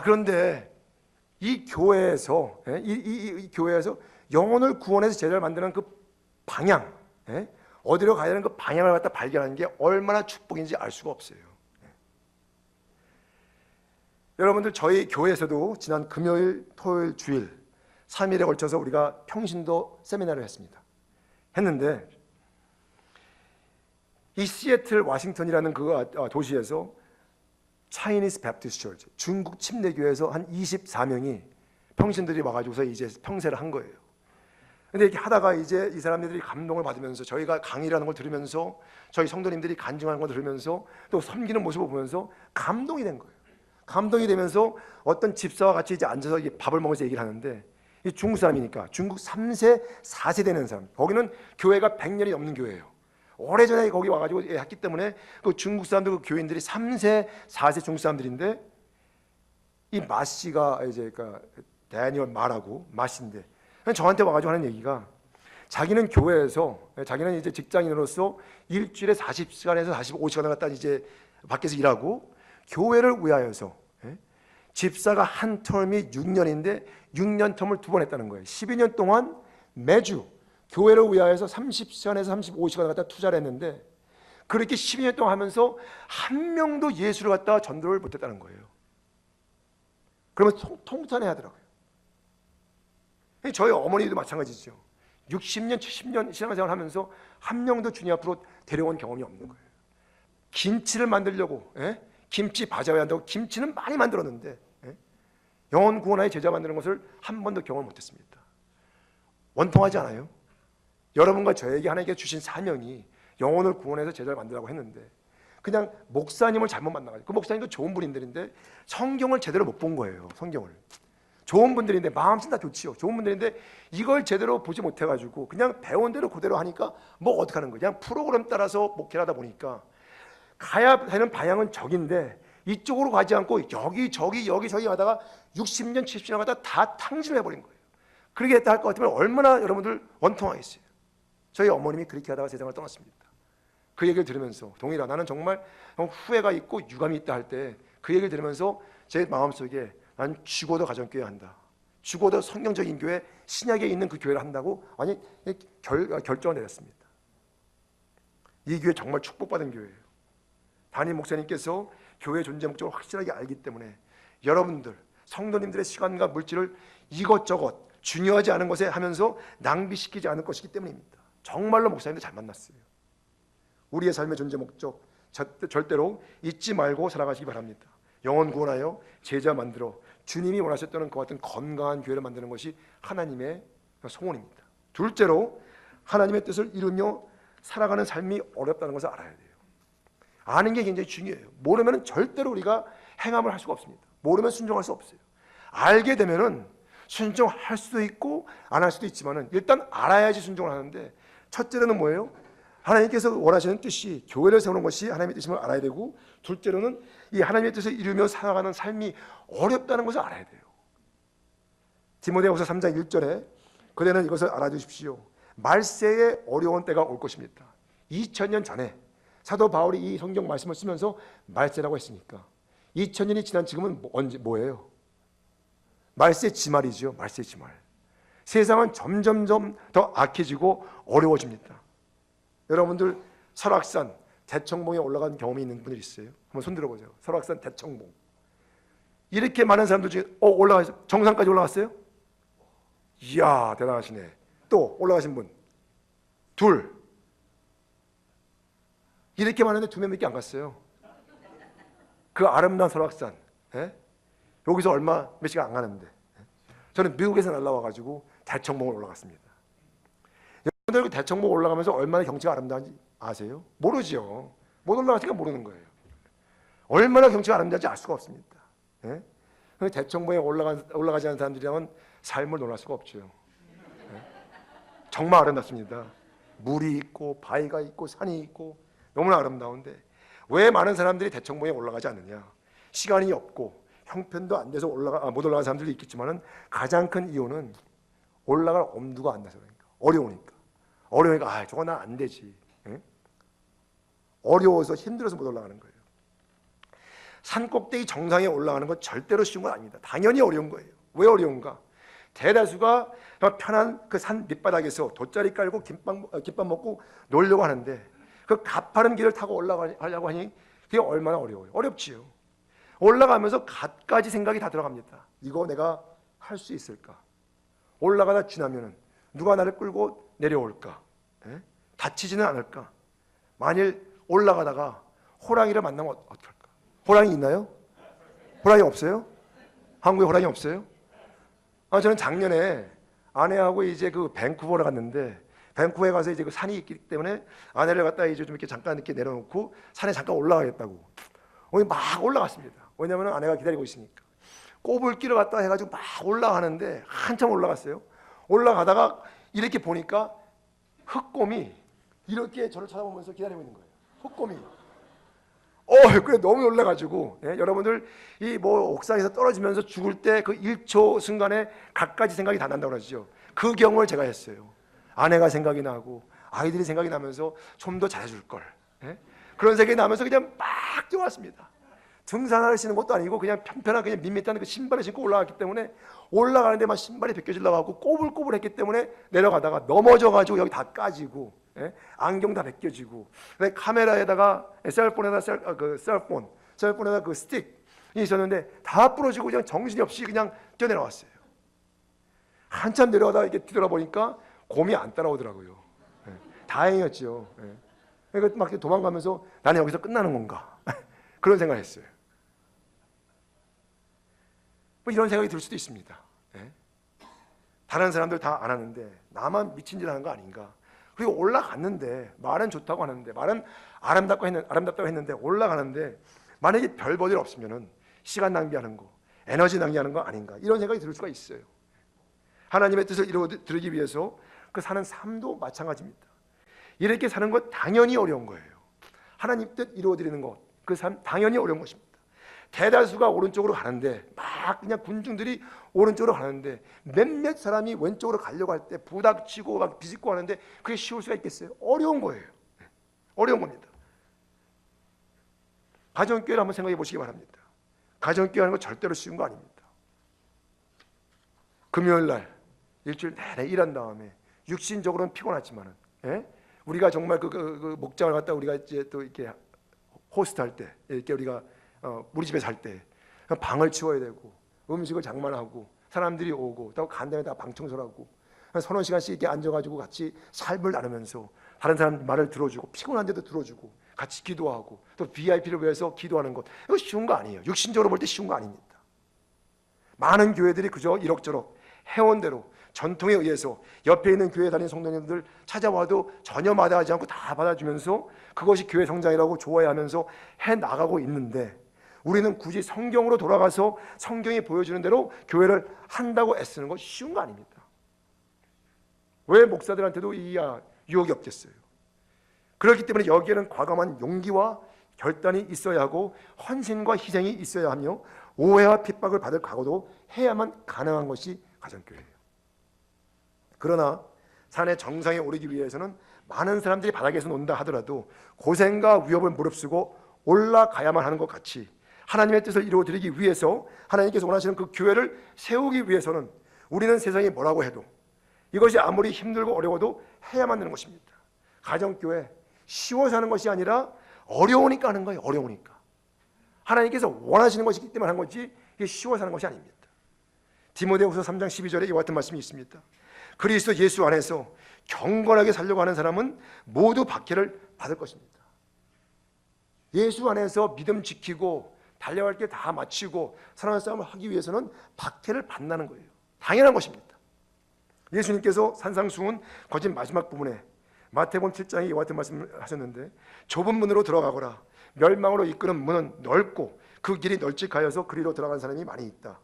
그런데 이 교회에서 이 교회에서 영혼을 구원해서 제자를 만드는 그 방향, 어디로 가야 되는 그 방향을 갖다 발견하는 게 얼마나 축복인지 알 수가 없어요. 여러분들 저희 교회에서도 지난 금요일, 토요일, 주일 3일에 걸쳐서 우리가 평신도 세미나를 했는데 이 시애틀 워싱턴이라는 그 도시에서 차이니스 베프티스트 처치, 중국 침례교회에서 한 24명이 평신들이 와가지고서 이제 평세를 한 거예요. 근데 이렇게 하다가 이제 이 사람들이 감동을 받으면서 저희가 강의라는 걸 들으면서 저희 성도님들이 간증하는 걸 들으면서 또 섬기는 모습을 보면서 감동이 된 거예요. 감동이 되면서 어떤 집사와 같이 이제 앉아서 밥을 먹으면서 얘기를 하는데 이 중국 사람이니까 중국 3세, 4세 되는 사람, 거기는 교회가 100년이 넘는 교회예요. 오래전에 거기 와가지고 했기 때문에 그 중국 사람들, 그 교인들이 3세, 4세 중국 사람들인데 이 마씨가 이제 그러니까 대니얼 마라고 마씨인데 저한테 와가지고 하는 얘기가 자기는 교회에서 자기는 이제 직장인으로서 일주일에 40시간에서 45시간을 갖다 이제 밖에서 일하고 교회를 위하여서 집사가 한 텀이 6년인데 6년 텀을 2번 했다는 거예요. 12년 동안 매주 교회를 위하여서 30시간에서 35시간을 갖다 투자를 했는데 그렇게 12년 동안 하면서 한 명도 예수를 갖다가 전도를 못했다는 거예요. 그러면 통탄해 하더라고요. 저희 어머니도 마찬가지죠. 60년, 70년 신앙생활을 하면서 한 명도 주님 앞으로 데려온 경험이 없는 거예요. 김치를 만들려고 김치 바자회 한다고 김치는 많이 만들었는데 영혼 구원하여 제자 만드는 것을 한 번도 경험을 못했습니다. 원통하지 않아요? 여러분과 저에게 하나님께서 주신 사명이 영혼을 구원해서 제자를 만들라고 했는데 그냥 목사님을 잘못 만나가지고 그 목사님도 좋은 분들인데 성경을 제대로 못 본 거예요. 성경을 좋은 분들인데 마음씨 다 좋지요. 좋은 분들인데 이걸 제대로 보지 못해가지고 그냥 배운 대로 그대로 하니까 뭐 어떡하는 거예요. 그냥 프로그램 따라서 목회를 하다 보니까 가야 되는 방향은 저긴데 이쪽으로 가지 않고 여기 저기 하다가 60년 70년 하다 다 탕진을 해버린 거예요. 그렇게 했다 할 것 같으면 얼마나 여러분들 원통하겠어요. 저희 어머님이 그렇게 하다가 세상을 떠났습니다. 그 얘기를 들으면서 동일아 나는 정말 후회가 있고 유감이 있다 할 때 그 얘기를 들으면서 제 마음속에 난 죽어도 가정교회 한다, 죽어도 성경적인 교회, 신약에 있는 그 교회를 한다고 아니 결정을 내렸습니다. 이 교회 정말 축복받은 교회예요. 담임 목사님께서 교회 존재 목적을 확실하게 알기 때문에 여러분들 성도님들의 시간과 물질을 이것저것 중요하지 않은 것에 하면서 낭비시키지 않을 것이기 때문입니다. 정말로 목사님들 잘 만났어요. 우리의 삶의 존재 목적 절대로 잊지 말고 살아가시기 바랍니다. 영혼 구원하여 제자 만들어 주님이 원하셨던 그 같은 건강한 교회를 만드는 것이 하나님의 소원입니다. 둘째로 하나님의 뜻을 이루며 살아가는 삶이 어렵다는 것을 알아야 돼요. 아는 게 굉장히 중요해요. 모르면 절대로 우리가 행함을 할 수가 없습니다. 모르면 순종할 수 없어요. 알게 되면은 순종할 수도 있고 안 할 수도 있지만은 일단 알아야지 순종을 하는데, 첫째로는 뭐예요? 하나님께서 원하시는 뜻이, 교회를 세우는 것이 하나님의 뜻임을 알아야 되고, 둘째로는 이 하나님의 뜻을 이루며 살아가는 삶이 어렵다는 것을 알아야 돼요. 디모데후서 3장 1절에 그대는 이것을 알아두십시오. 말세에 어려운 때가 올 것입니다. 2000년 전에 사도 바울이 이 성경 말씀을 쓰면서 말세라고 했으니까 2000년이 지난 지금은 뭐예요? 말세 지말이죠. 말세 지말. 세상은 점점점 더 악해지고 어려워집니다. 여러분들 설악산 대청봉에 올라간 경험이 있는 분들 있어요? 한번 손 들어보세요. 설악산 대청봉. 이렇게 많은 사람들 중에 올라가서 정상까지 올라갔어요? 이야, 대단하시네. 또 올라가신 분 둘. 이렇게 많은데 2명밖에 안 갔어요. 그 아름다운 설악산, 여기서 얼마 몇 시간 안 가는데, 저는 미국에서 날라와가지고 대청봉을 올라갔습니다. 여러분들 그 대청봉 올라가면서 얼마나 경치가 아름다운지 아세요? 모르죠. 못 올라가시니까 모르는 거예요. 얼마나 경치가 아름다운지 알 수가 없습니다. 대청봉에 올라가지 않은 사람들이라면 삶을 놀랄 수가 없죠. 정말 아름답습니다. 물이 있고 바위가 있고 산이 있고 너무나 아름다운데 왜 많은 사람들이 대청봉에 올라가지 않느냐? 시간이 없고 형편도 안 돼서 못 올라간 사람들도 있겠지만은 가장 큰 이유는 올라갈 엄두가 안 나서 그러니까. 어려우니까 저거 나 안 되지. 어려워서 힘들어서 못 올라가는 거예요. 산 꼭대기 정상에 올라가는 건 절대로 쉬운 건 아닙니다. 당연히 어려운 거예요. 왜 어려운가? 대다수가 편한 그 산 밑바닥에서 돗자리 깔고 김밥 먹고 놀려고 하는데, 그 가파른 길을 타고 올라가려고 하니 그게 얼마나 어려워요. 어렵지요. 올라가면서 갖가지 생각이 다 들어갑니다. 이거 내가 할 수 있을까? 올라가다 지나면은 누가 나를 끌고 내려올까? 다치지는 않을까? 만일 올라가다가 호랑이를 만나면 어떨까? 호랑이 있나요? 호랑이 없어요? 한국에 호랑이 없어요? 저는 작년에 아내하고 이제 그 밴쿠버를 갔는데, 밴쿠버에 가서 이제 그 산이 있기 때문에 아내를 갖다 이제 좀 이렇게 잠깐 이렇게 내려놓고 산에 잠깐 올라가겠다고 막 올라갔습니다. 왜냐하면 아내가 기다리고 있으니까. 꼬불길을 갖다 해가지고 막 올라가는데 한참 올라갔어요. 올라가다가 이렇게 보니까 흑곰이 이렇게 저를 쳐다보면서 기다리고 있는 거예요. 흑곰이. 그래 너무 놀라가지고, 여러분들 이 옥상에서 떨어지면서 죽을 때 그 1초 순간에 갖가지 생각이 다 난다고 그러죠. 그 경험을 제가 했어요. 아내가 생각이 나고 아이들이 생각이 나면서 좀 더 잘해줄 걸, 그런 생각이 나면서 그냥 막 뛰어왔습니다. 등산화를 신는 것도 아니고 그냥 편편한 그냥 밋밋한 그 신발을 신고 올라갔기 때문에 올라가는데 막 신발이 벗겨지려고 하고 꼬불꼬불했기 때문에 내려가다가 넘어져가지고 여기 다 까지고, 안경 다 벗겨지고, 카메라에다가 셀폰에다 그 스틱이 있었는데 다 부러지고 그냥 정신이 없이 그냥 뛰어내려왔어요. 한참 내려가다가 이렇게 뒤돌아보니까 곰이 안 따라오더라고요. 다행이었죠. 그러니까 막 도망가면서 나는 여기서 끝나는 건가? 그런 생각을 했어요. 이런 생각이 들 수도 있습니다. 다른 사람들 다 안 하는데 나만 미친 짓 하는 거 아닌가? 그리고 올라갔는데 말은 좋다고 하는데, 말은 아름답다고 했는데 올라가는데 만약에 별 볼 일 없으면은 시간 낭비하는 거, 에너지 낭비하는 거 아닌가? 이런 생각이 들 수가 있어요. 하나님의 뜻을 이루기 위해서 그 사는 삶도 마찬가지입니다. 이렇게 사는 것 당연히 어려운 거예요. 하나님 뜻 이루어드리는 것, 그 삶 당연히 어려운 것입니다. 대다수가 오른쪽으로 가는데, 막 그냥 군중들이 오른쪽으로 가는데 몇몇 사람이 왼쪽으로 가려고 할 때 부닥치고 막 비집고 하는데 그게 쉬울 수가 있겠어요? 어려운 거예요. 어려운 겁니다. 가정교회를 한번 생각해 보시기 바랍니다. 가정교회 하는 거 절대로 쉬운 거 아닙니다. 금요일 날 일주일 내내 일한 다음에 육신적으로는 피곤하지만은, 우리가 정말 그 목장을 갖다 우리가 이제 또 이렇게 호스트할 때, 이렇게 우리가 우리 집에 살 때 방을 치워야 되고 음식을 장만하고 사람들이 오고 또 간단히 다 방 청소를 하고 서너 시간씩 이렇게 앉아가지고 같이 삶을 나누면서 다른 사람 말을 들어주고 피곤한데도 들어주고 같이 기도하고 또 VIP를 위해서 기도하는 것, 이거 쉬운 거 아니에요. 육신적으로 볼 때 쉬운 거 아닙니다. 많은 교회들이 그저 이럭저럭 회원대로 전통에 의해서 옆에 있는 교회 다니는 성도님들 찾아와도 전혀 마다하지 않고 다 받아주면서 그것이 교회 성장이라고 좋아해하면서 해나가고 있는데, 우리는 굳이 성경으로 돌아가서 성경이 보여주는 대로 교회를 한다고 애쓰는 건 쉬운 거 아닙니다. 왜 목사들한테도 이 유혹이 없겠어요? 그렇기 때문에 여기에는 과감한 용기와 결단이 있어야 하고 헌신과 희생이 있어야 하며 오해와 핍박을 받을 각오도 해야만 가능한 것이 가정교회예요. 그러나 산의 정상에 오르기 위해서는 많은 사람들이 바닥에서 논다 하더라도 고생과 위협을 무릅쓰고 올라가야만 하는 것 같이, 하나님의 뜻을 이루어드리기 위해서 하나님께서 원하시는 그 교회를 세우기 위해서는 우리는 세상이 뭐라고 해도 이것이 아무리 힘들고 어려워도 해야만 되는 것입니다. 가정교회 쉬워서 하는 것이 아니라 어려우니까 하는 거예요. 어려우니까. 하나님께서 원하시는 것이기 때문에 하는 거지 이게 쉬워서 하는 것이 아닙니다. 디모데후서 3장 12절에 이와 같은 말씀이 있습니다. 그리스도 예수 안에서 경건하게 살려고 하는 사람은 모두 박해를 받을 것입니다. 예수 안에서 믿음 지키고 달려갈 게 다 마치고 사랑하는 싸움을 하기 위해서는 박해를 받는다는 거예요. 당연한 것입니다. 예수님께서 산상수훈 거짓 마지막 부분에 마태복음 7장에 이와 같은 말씀을 하셨는데, 좁은 문으로 들어가거라. 멸망으로 이끄는 문은 넓고 그 길이 널찍하여서 그리로 들어가는 사람이 많이 있다.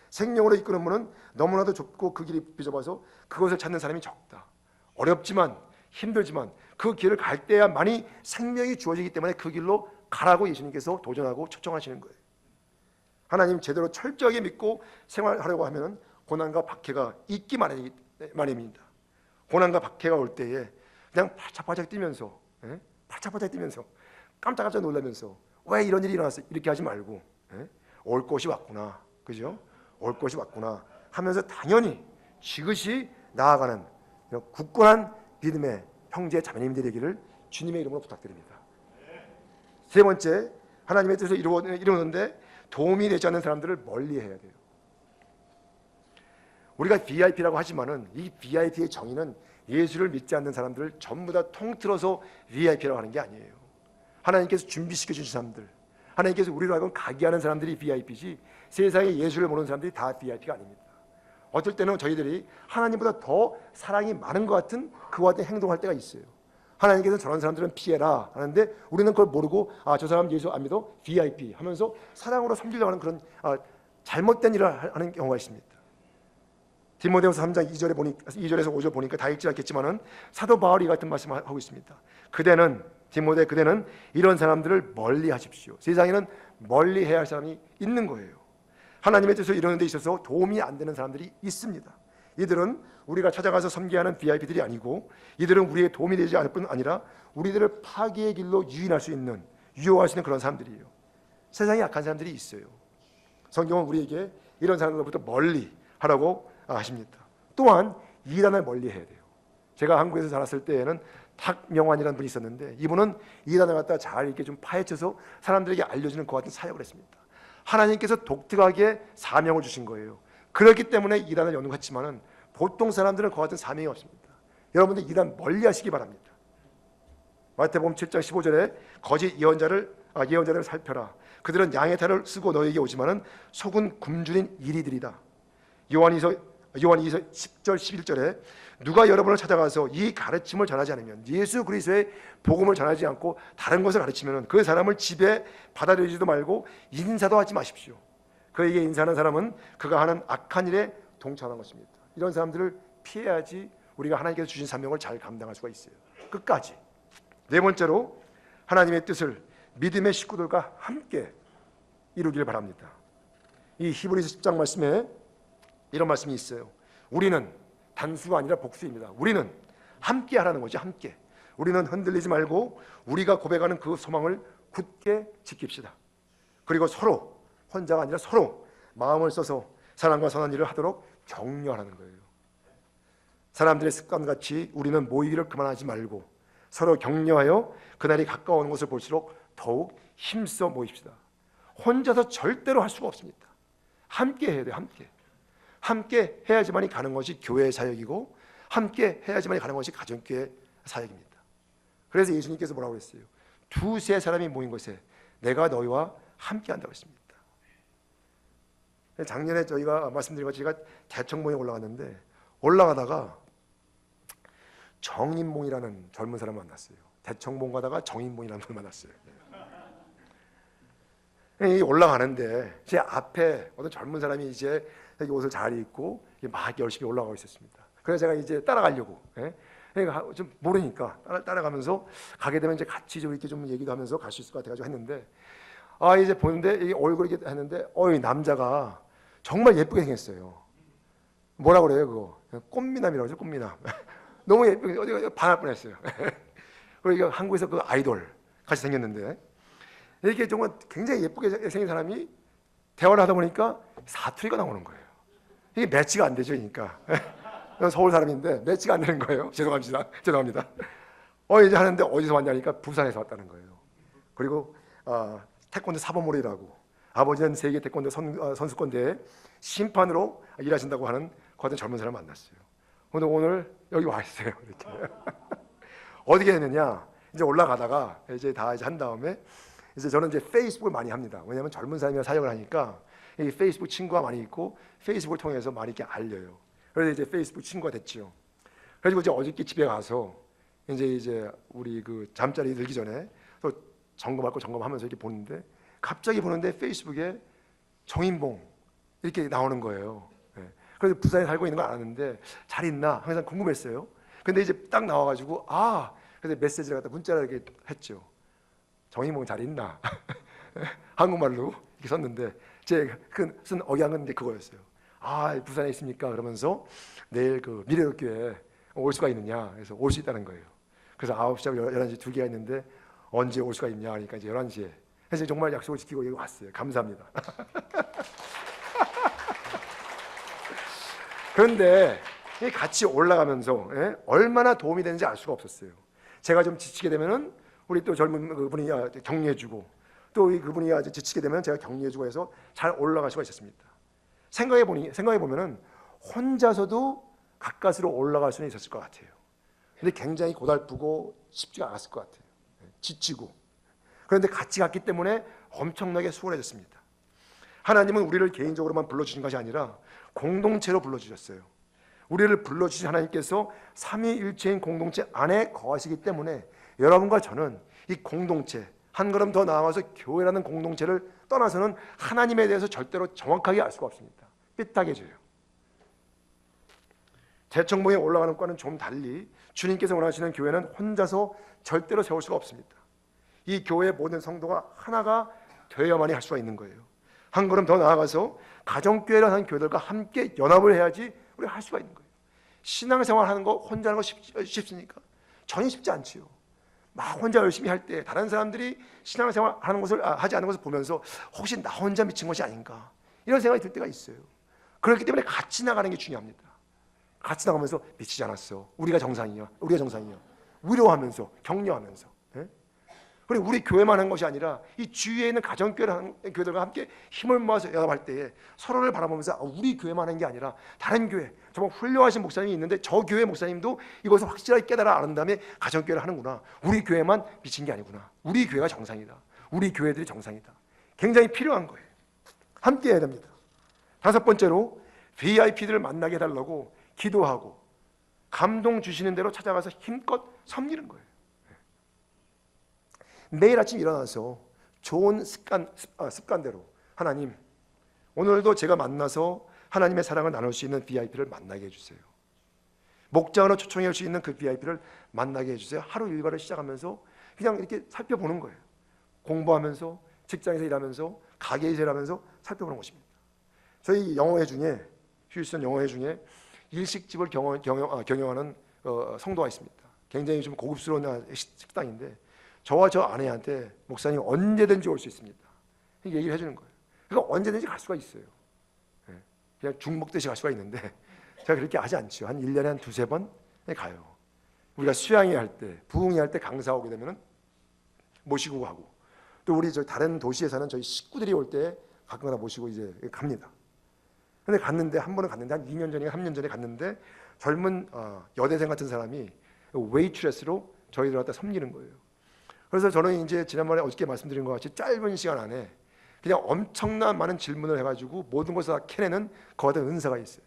생명으로 이끄는 문은 너무나도 좁고 그 길이 비좁아서 그것을 찾는 사람이 적다. 어렵지만 힘들지만 그 길을 갈 때야만이 생명이 주어지기 때문에 그 길로 가라고 예수님께서 도전하고 초청하시는 거예요. 하나님 제대로 철저하게 믿고 생활하려고 하면 고난과 박해가 있기 마련입니다. 고난과 박해가 올 때에 그냥 팔짝팔짝 뛰면서 깜짝깜짝 놀라면서 왜 이런 일이 일어났어 이렇게 하지 말고, 올 것이 왔구나, 그죠? 올 것이 왔구나 하면서 당연히 지그시 나아가는 굳건한 믿음의 형제 자매님들이 되기를 주님의 이름으로 부탁드립니다. 세 번째, 하나님의 뜻을 이루는데 도움이 되지 않는 사람들을 멀리해야 돼요. 우리가 VIP라고 하지만은 이 VIP의 정의는 예수를 믿지 않는 사람들을 전부 다 통틀어서 VIP라고 하는 게 아니에요. 하나님께서 준비시켜 주신 사람들, 하나님께서 우리로 하여금 가게 하는 사람들이 VIP지 세상에 예수를 모르는 사람들이 다 VIP가 아닙니다. 어떨 때는 저희들이 하나님보다 더 사랑이 많은 것 같은 그와 같은 행동할 때가 있어요. 하나님께서 저런 사람들은 피해라 하는데 우리는 그걸 모르고 저 사람 예수 안 믿어? VIP 하면서 사랑으로 섬기려고 하는 그런 잘못된 일을 하는 경우가 있습니다. 디모데후서 3장 2절에서 5절 보니까 다 읽지 않겠지만은 사도 바울이 같은 말씀을 하고 있습니다. 그대는 이런 사람들을 멀리 하십시오. 세상에는 멀리 해야 할 사람이 있는 거예요. 하나님의 뜻을 이루는 데 있어서 도움이 안 되는 사람들이 있습니다. 이들은 우리가 찾아가서 섬기하는 VIP들이 아니고, 이들은 우리의 도움이 되지 않을 뿐 아니라 우리들을 파괴의 길로 유인할 수 있는, 유혹할 수 있는 그런 사람들이에요. 세상에 약한 사람들이 있어요. 성경은 우리에게 이런 사람들로부터 멀리 하라고 하십니다. 또한 이단을 멀리해야 돼요. 제가 한국에서 자랐을 때에는 탁명환이라는 분이 있었는데, 이분은 이단을 갖다 잘 이렇게 좀 파헤쳐서 사람들에게 알려주는 것 같은 사역을 했습니다. 하나님께서 독특하게 사명을 주신 거예요. 그렇기 때문에 이단을 연구했지만은 보통 사람들은 그와 같은 사명이 없습니다. 여러분들 이단 멀리하시기 바랍니다. 마태복음 7장 15절에 거짓 예언자를 살펴라. 그들은 양의 탈을 쓰고 너에게 오지만은 속은 굶주린 이리들이다. 요한이서 10절 11절에 누가 여러분을 찾아가서 이 가르침을 전하지 않으면, 예수 그리스도의 복음을 전하지 않고 다른 것을 가르치면 그 사람을 집에 받아들이지도 말고 인사도 하지 마십시오. 그에게 인사하는 사람은 그가 하는 악한 일에 동참하는 것입니다. 이런 사람들을 피해야지 우리가 하나님께서 주신 사명을 잘 감당할 수가 있어요. 끝까지. 네 번째로, 하나님의 뜻을 믿음의 식구들과 함께 이루기를 바랍니다. 이 히브리서 10장 말씀에 이런 말씀이 있어요. 우리는 단수가 아니라 복수입니다. 우리는 함께 하라는 거죠. 함께. 우리는 흔들리지 말고 우리가 고백하는 그 소망을 굳게 지킵시다. 그리고 서로, 혼자가 아니라 서로 마음을 써서 사랑과 선한 일을 하도록 격려하라는 거예요. 사람들의 습관같이 우리는 모이기를 그만하지 말고 서로 격려하여 그날이 가까워오는 것을 볼수록 더욱 힘써 모입시다. 혼자서 절대로 할 수가 없습니다. 함께 해야 돼요. 함께 해야지만이 가는 것이 교회의 사역이고, 함께 해야지만이 가는 것이 가정교회 사역입니다. 그래서 예수님께서 뭐라고 그랬어요? 두세 사람이 모인 곳에 내가 너희와 함께 한다고 했습니다. 작년에 저희가 말씀드린 것처럼 제가 대청봉에 올라갔는데 올라가다가 정인봉이라는 젊은 사람을 만났어요. 대청봉 가다가 정인봉이라는 분을 만났어요. 올라가는데 제 앞에 어떤 젊은 사람이 이제 여기 옷을 잘 입고 막 열심히 올라가고 있었습니다. 그래서 제가 이제 따라가려고, 그러니까 좀 모르니까 따라가면서 가게 되면 이제 같이 좀 이렇게 좀 얘기도 하면서 갈 수 있을 것 같아가지고 했는데, 이제 보는데 이 얼굴 이렇게 했는데, 이 남자가 정말 예쁘게 생겼어요. 뭐라 그래요 그거? 꽃미남이라고 하죠, 꽃미남. 너무 예쁘게 어디 반할 뻔했어요. 그리고 한국에서 그 아이돌 같이 생겼는데 이렇게 정말 굉장히 예쁘게 생긴 사람이 대화를 하다 보니까 사투리가 나오는 거예요. 이게 매치가 안 되죠, 그러니까. 서울 사람인데 매치가 안 되는 거예요. 죄송합니다. 이제 하는데 어디서 왔냐니까 부산에서 왔다는 거예요. 그리고 태권도 사범몰이라고, 아버지는 세계 태권도 선수권대회 심판으로 일하신다고 하는 거든 젊은 사람 만났어요. 근데 오늘 여기 와 있어요. 이렇게. 어떻게 했느냐? 이제 올라가다가 이제 다 한 다음에 이제 저는 이제 페이스북을 많이 합니다. 왜냐하면 젊은 사람이랑 사역을 하니까 이 페이스북 친구가 많이 있고 페이스북을 통해서 많이 이렇게 알려요. 그래서 이제 페이스북 친구가 됐죠. 그래서 이제 어저께 집에 가서 이제 우리 그 잠자리 들기 전에 또 점검하면서 이렇게 보는데 갑자기 보는데 페이스북에 정인봉 이렇게 나오는 거예요. 그래서 부산에 살고 있는 걸 아는데 잘 있나 항상 궁금했어요. 근데 이제 딱 나와가지고 그래서 메시지를 갖다 문자를 이렇게 했죠. 정인봉 잘 있나? 한국말로 이렇게 썼는데 제 쓴 억양은 이제 그거였어요. 부산에 있습니까? 그러면서 내일 그 미래교회 올 수가 있느냐? 그래서 올 수 있다는 거예요. 그래서 9시하고 11시 두 개가 있는데 언제 올 수가 있냐? 그러니까 이제 11시에. 그래서 정말 약속을 지키고 여기 왔어요. 감사합니다. 그런데 같이 올라가면서 얼마나 도움이 되는지 알 수가 없었어요. 제가 좀 지치게 되면은 우리 또 젊은 그분이 격려해주고, 또 그분이 아주 지치게 되면 제가 격려해주고 해서 잘 올라갈 수가 있었습니다. 생각해 보면은 혼자서도 가까스로 올라갈 수는 있었을 것 같아요. 근데 굉장히 고달프고 쉽지가 않았을 것 같아요. 지치고. 그런데 같이 갔기 때문에 엄청나게 수월해졌습니다. 하나님은 우리를 개인적으로만 불러주신 것이 아니라 공동체로 불러주셨어요. 우리를 불러주신 하나님께서 삼위일체인 공동체 안에 거하시기 때문에 여러분과 저는 이 공동체, 한 걸음 더 나아가서 교회라는 공동체를 떠나서는 하나님에 대해서 절대로 정확하게 알 수가 없습니다. 삐딱해져요. 대청봉에 올라가는 것과는 좀 달리 주님께서 원하시는 교회는 혼자서 절대로 세울 수가 없습니다. 이 교회의 모든 성도가 하나가 되어야만이 할 수가 있는 거예요. 한 걸음 더 나아가서 가정교회라는 교회들과 함께 연합을 해야지 우리가 할 수가 있는 거예요. 신앙생활 하는 거 혼자 하는 거 쉽습니까? 전혀 쉽지 않지요. 막 혼자 열심히 할 때 다른 사람들이 신앙생활 하는 것을 하지 않는 것을 보면서 혹시 나 혼자 미친 것이 아닌가 이런 생각이 들 때가 있어요. 그렇기 때문에 같이 나가는 게 중요합니다. 같이 나가면서 미치지 않았어. 우리가 정상이야. 위로하면서 격려하면서. 그리고 우리 교회만 한 것이 아니라 이 주위에 있는 가정교회들과 함께 힘을 모아서 연합할 때에 서로를 바라보면서 우리 교회만 한 게 아니라 다른 교회, 정말 훌륭하신 목사님이 있는데 저 교회 목사님도 이것을 확실하게 깨달아 아는 다음에 가정교회를 하는구나. 우리 교회만 미친 게 아니구나. 우리 교회가 정상이다. 우리 교회들이 정상이다. 굉장히 필요한 거예요. 함께 해야 됩니다. 다섯 번째로 VIP들을 만나게 해달라고 기도하고 감동 주시는 대로 찾아가서 힘껏 섬기는 거예요. 매일 아침 일어나서 좋은 습관대로 하나님, 오늘도 제가 만나서 하나님의 사랑을 나눌 수 있는 VIP를 만나게 해주세요. 목장으로 초청할 수 있는 그 VIP를 만나게 해주세요. 하루 일과를 시작하면서 그냥 이렇게 살펴보는 거예요. 공부하면서, 직장에서 일하면서, 가게에서 일하면서 살펴보는 것입니다. 저희 영어회 중에, 휴스턴 영어회 중에 일식집을 경영하는 성도가 있습니다. 굉장히 좀 고급스러운 식당인데 저와 저 아내한테 목사님 언제든지 올 수 있습니다. 이렇게 얘기를 해주는 거예요. 그러니까 언제든지 갈 수가 있어요. 그냥 죽먹듯이 갈 수가 있는데 제가 그렇게 하지 않죠. 한 1년에 한 두세 번 가요. 우리가 수양회 할 때, 부흥회 할 때 강사 오게 되면 모시고 가고, 또 우리 저 다른 도시에 사는 저희 식구들이 올 때 가끔가다 모시고 이제 갑니다. 근데 한 번은 갔는데 한 2년 전인가 3년 전에 갔는데 젊은 여대생 같은 사람이 웨이트레스로 저희들 갖다 섬기는 거예요. 그래서 저는 이제 지난번에 어저께 말씀드린 것 같이 짧은 시간 안에 그냥 엄청난 많은 질문을 해가지고 모든 것을 다 캐내는 거대한 은사가 있어요.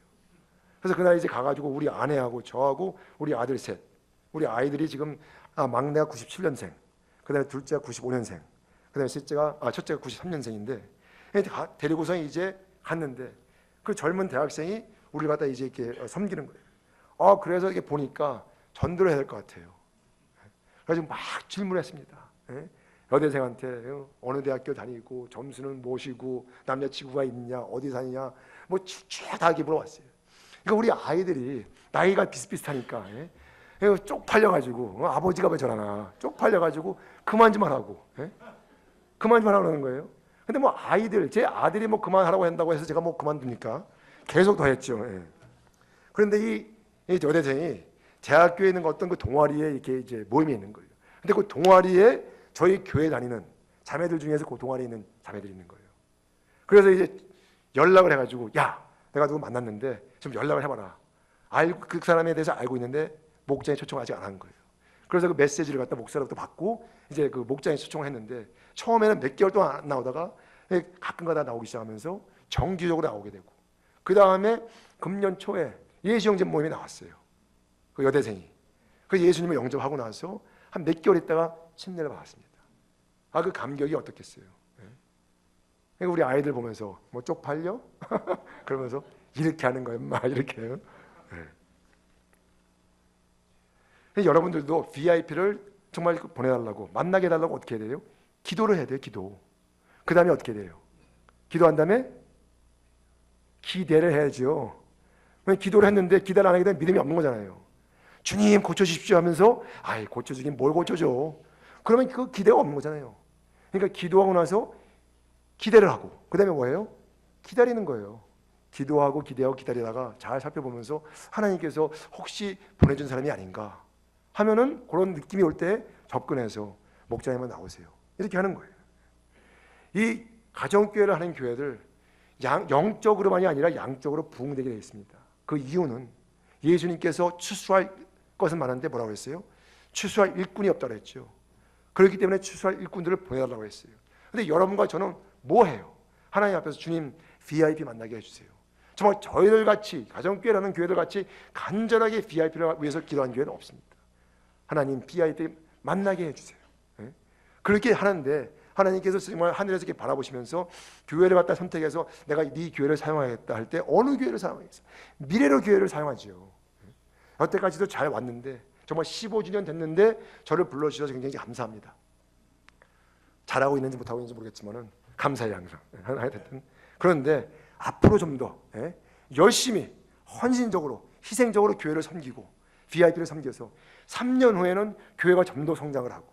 그래서 그날 이제 가가지고 우리 아내하고 저하고 우리 아들 셋, 우리 아이들이 지금 막내가 97년생, 그다음에 둘째가 95년생, 그다음에 첫째가 93년생인데 데리고서 이제 갔는데 그 젊은 대학생이 우리를 갖다 이제 이렇게 섬기는 거예요. 그래서 이렇게 보니까 전도를 해야 될 것 같아요. 그래서 막 질문했습니다. 여대생한테 어느 대학교 다니고 점수는 무엇이고 남자친구가 있냐 어디 사느냐 뭐 다 물어봤어요. 그러니까 우리 아이들이 나이가 비슷비슷하니까 쪽팔려가지고 아버지가 왜 저러나 쪽팔려가지고 그만 좀 하라고 그만 좀 하라고 그러는 거예요. 근데 뭐 제 아들이 뭐 그만하라고 한다고 해서 제가 뭐 그만둡니까? 계속 더 했죠. 그런데 이 여대생이 대학교에 있는 어떤 그 동아리에 이렇게 이제 모임이 있는 거예요. 근데 그 동아리에 저희 교회 다니는 자매들 중에서 그 동아리에 있는 자매들이 있는 거예요. 그래서 이제 연락을 해가지고 야, 내가 누구 만났는데 좀 연락을 해봐라. 그 사람에 대해서 알고 있는데 목장에 초청을 아직 안 한 거예요. 그래서 그 메시지를 갖다 목사로부터 받고 이제 그 목장에 초청을 했는데 처음에는 몇 개월 동안 안 나오다가 가끔가다 나오기 시작하면서 정기적으로 나오게 되고 그 다음에 금년 초에 예수영접 모임에 나왔어요. 그 여대생이. 그 예수님을 영접하고 나서 한 몇 개월 있다가 침례를 받았습니다. 그 감격이 어떻겠어요? 그러니까 우리 아이들 보면서 뭐 쪽팔려? 그러면서 이렇게 하는 거예요, 막 이렇게 해요. 여러분들도 VIP를 정말 보내달라고 만나게 해달라고 어떻게 해야 돼요? 기도를 해야 돼요. 기도. 그 다음에 어떻게 돼요? 기도한 다음에 기대를 해야죠. 기도를 했는데 기대를 안 하게 되면 믿음이 없는 거잖아요. 주님 고쳐주십시오 하면서 고쳐주긴 뭘 고쳐줘. 그러면 그 기대가 없는 거잖아요. 그러니까 기도하고 나서 기대를 하고 그 다음에 뭐예요? 기다리는 거예요. 기도하고 기대하고 기다리다가 잘 살펴보면서 하나님께서 혹시 보내준 사람이 아닌가 하면은 그런 느낌이 올 때 접근해서 목장에만 나오세요. 이렇게 하는 거예요. 이 가정교회를 하는 교회들 영적으로만이 아니라 양적으로 부흥되게 되어 있습니다. 그 이유는 예수님께서 추수할 것은 많은데 뭐라고 했어요? 추수할 일꾼이 없다고 했죠. 그렇기 때문에 추수할 일꾼들을 보내달라고 했어요. 근데 여러분과 저는 뭐 해요? 하나님 앞에서 주님 VIP 만나게 해주세요. 정말 저희들 같이 가정교회라는 교회들 같이 간절하게 VIP를 위해서 기도한 교회는 없습니다. 하나님 VIP 만나게 해주세요. 그렇게 하는데 하나님께서 정말 하늘에서 이렇게 바라보시면서 교회를 갖다 선택해서 내가 네 교회를 사용하겠다 할 때 어느 교회를 사용하겠어요? 미래로 교회를 사용하죠. 여태까지도 잘 왔는데 정말 15주년 됐는데 저를 불러주셔서 굉장히 감사합니다. 잘하고 있는지 못하고 있는지 모르겠지만 감사해요 항상. 하여튼 그런데 앞으로 좀 더 열심히 헌신적으로 희생적으로 교회를 섬기고 VIP를 섬겨서 3년 후에는 교회가 좀 더 성장을 하고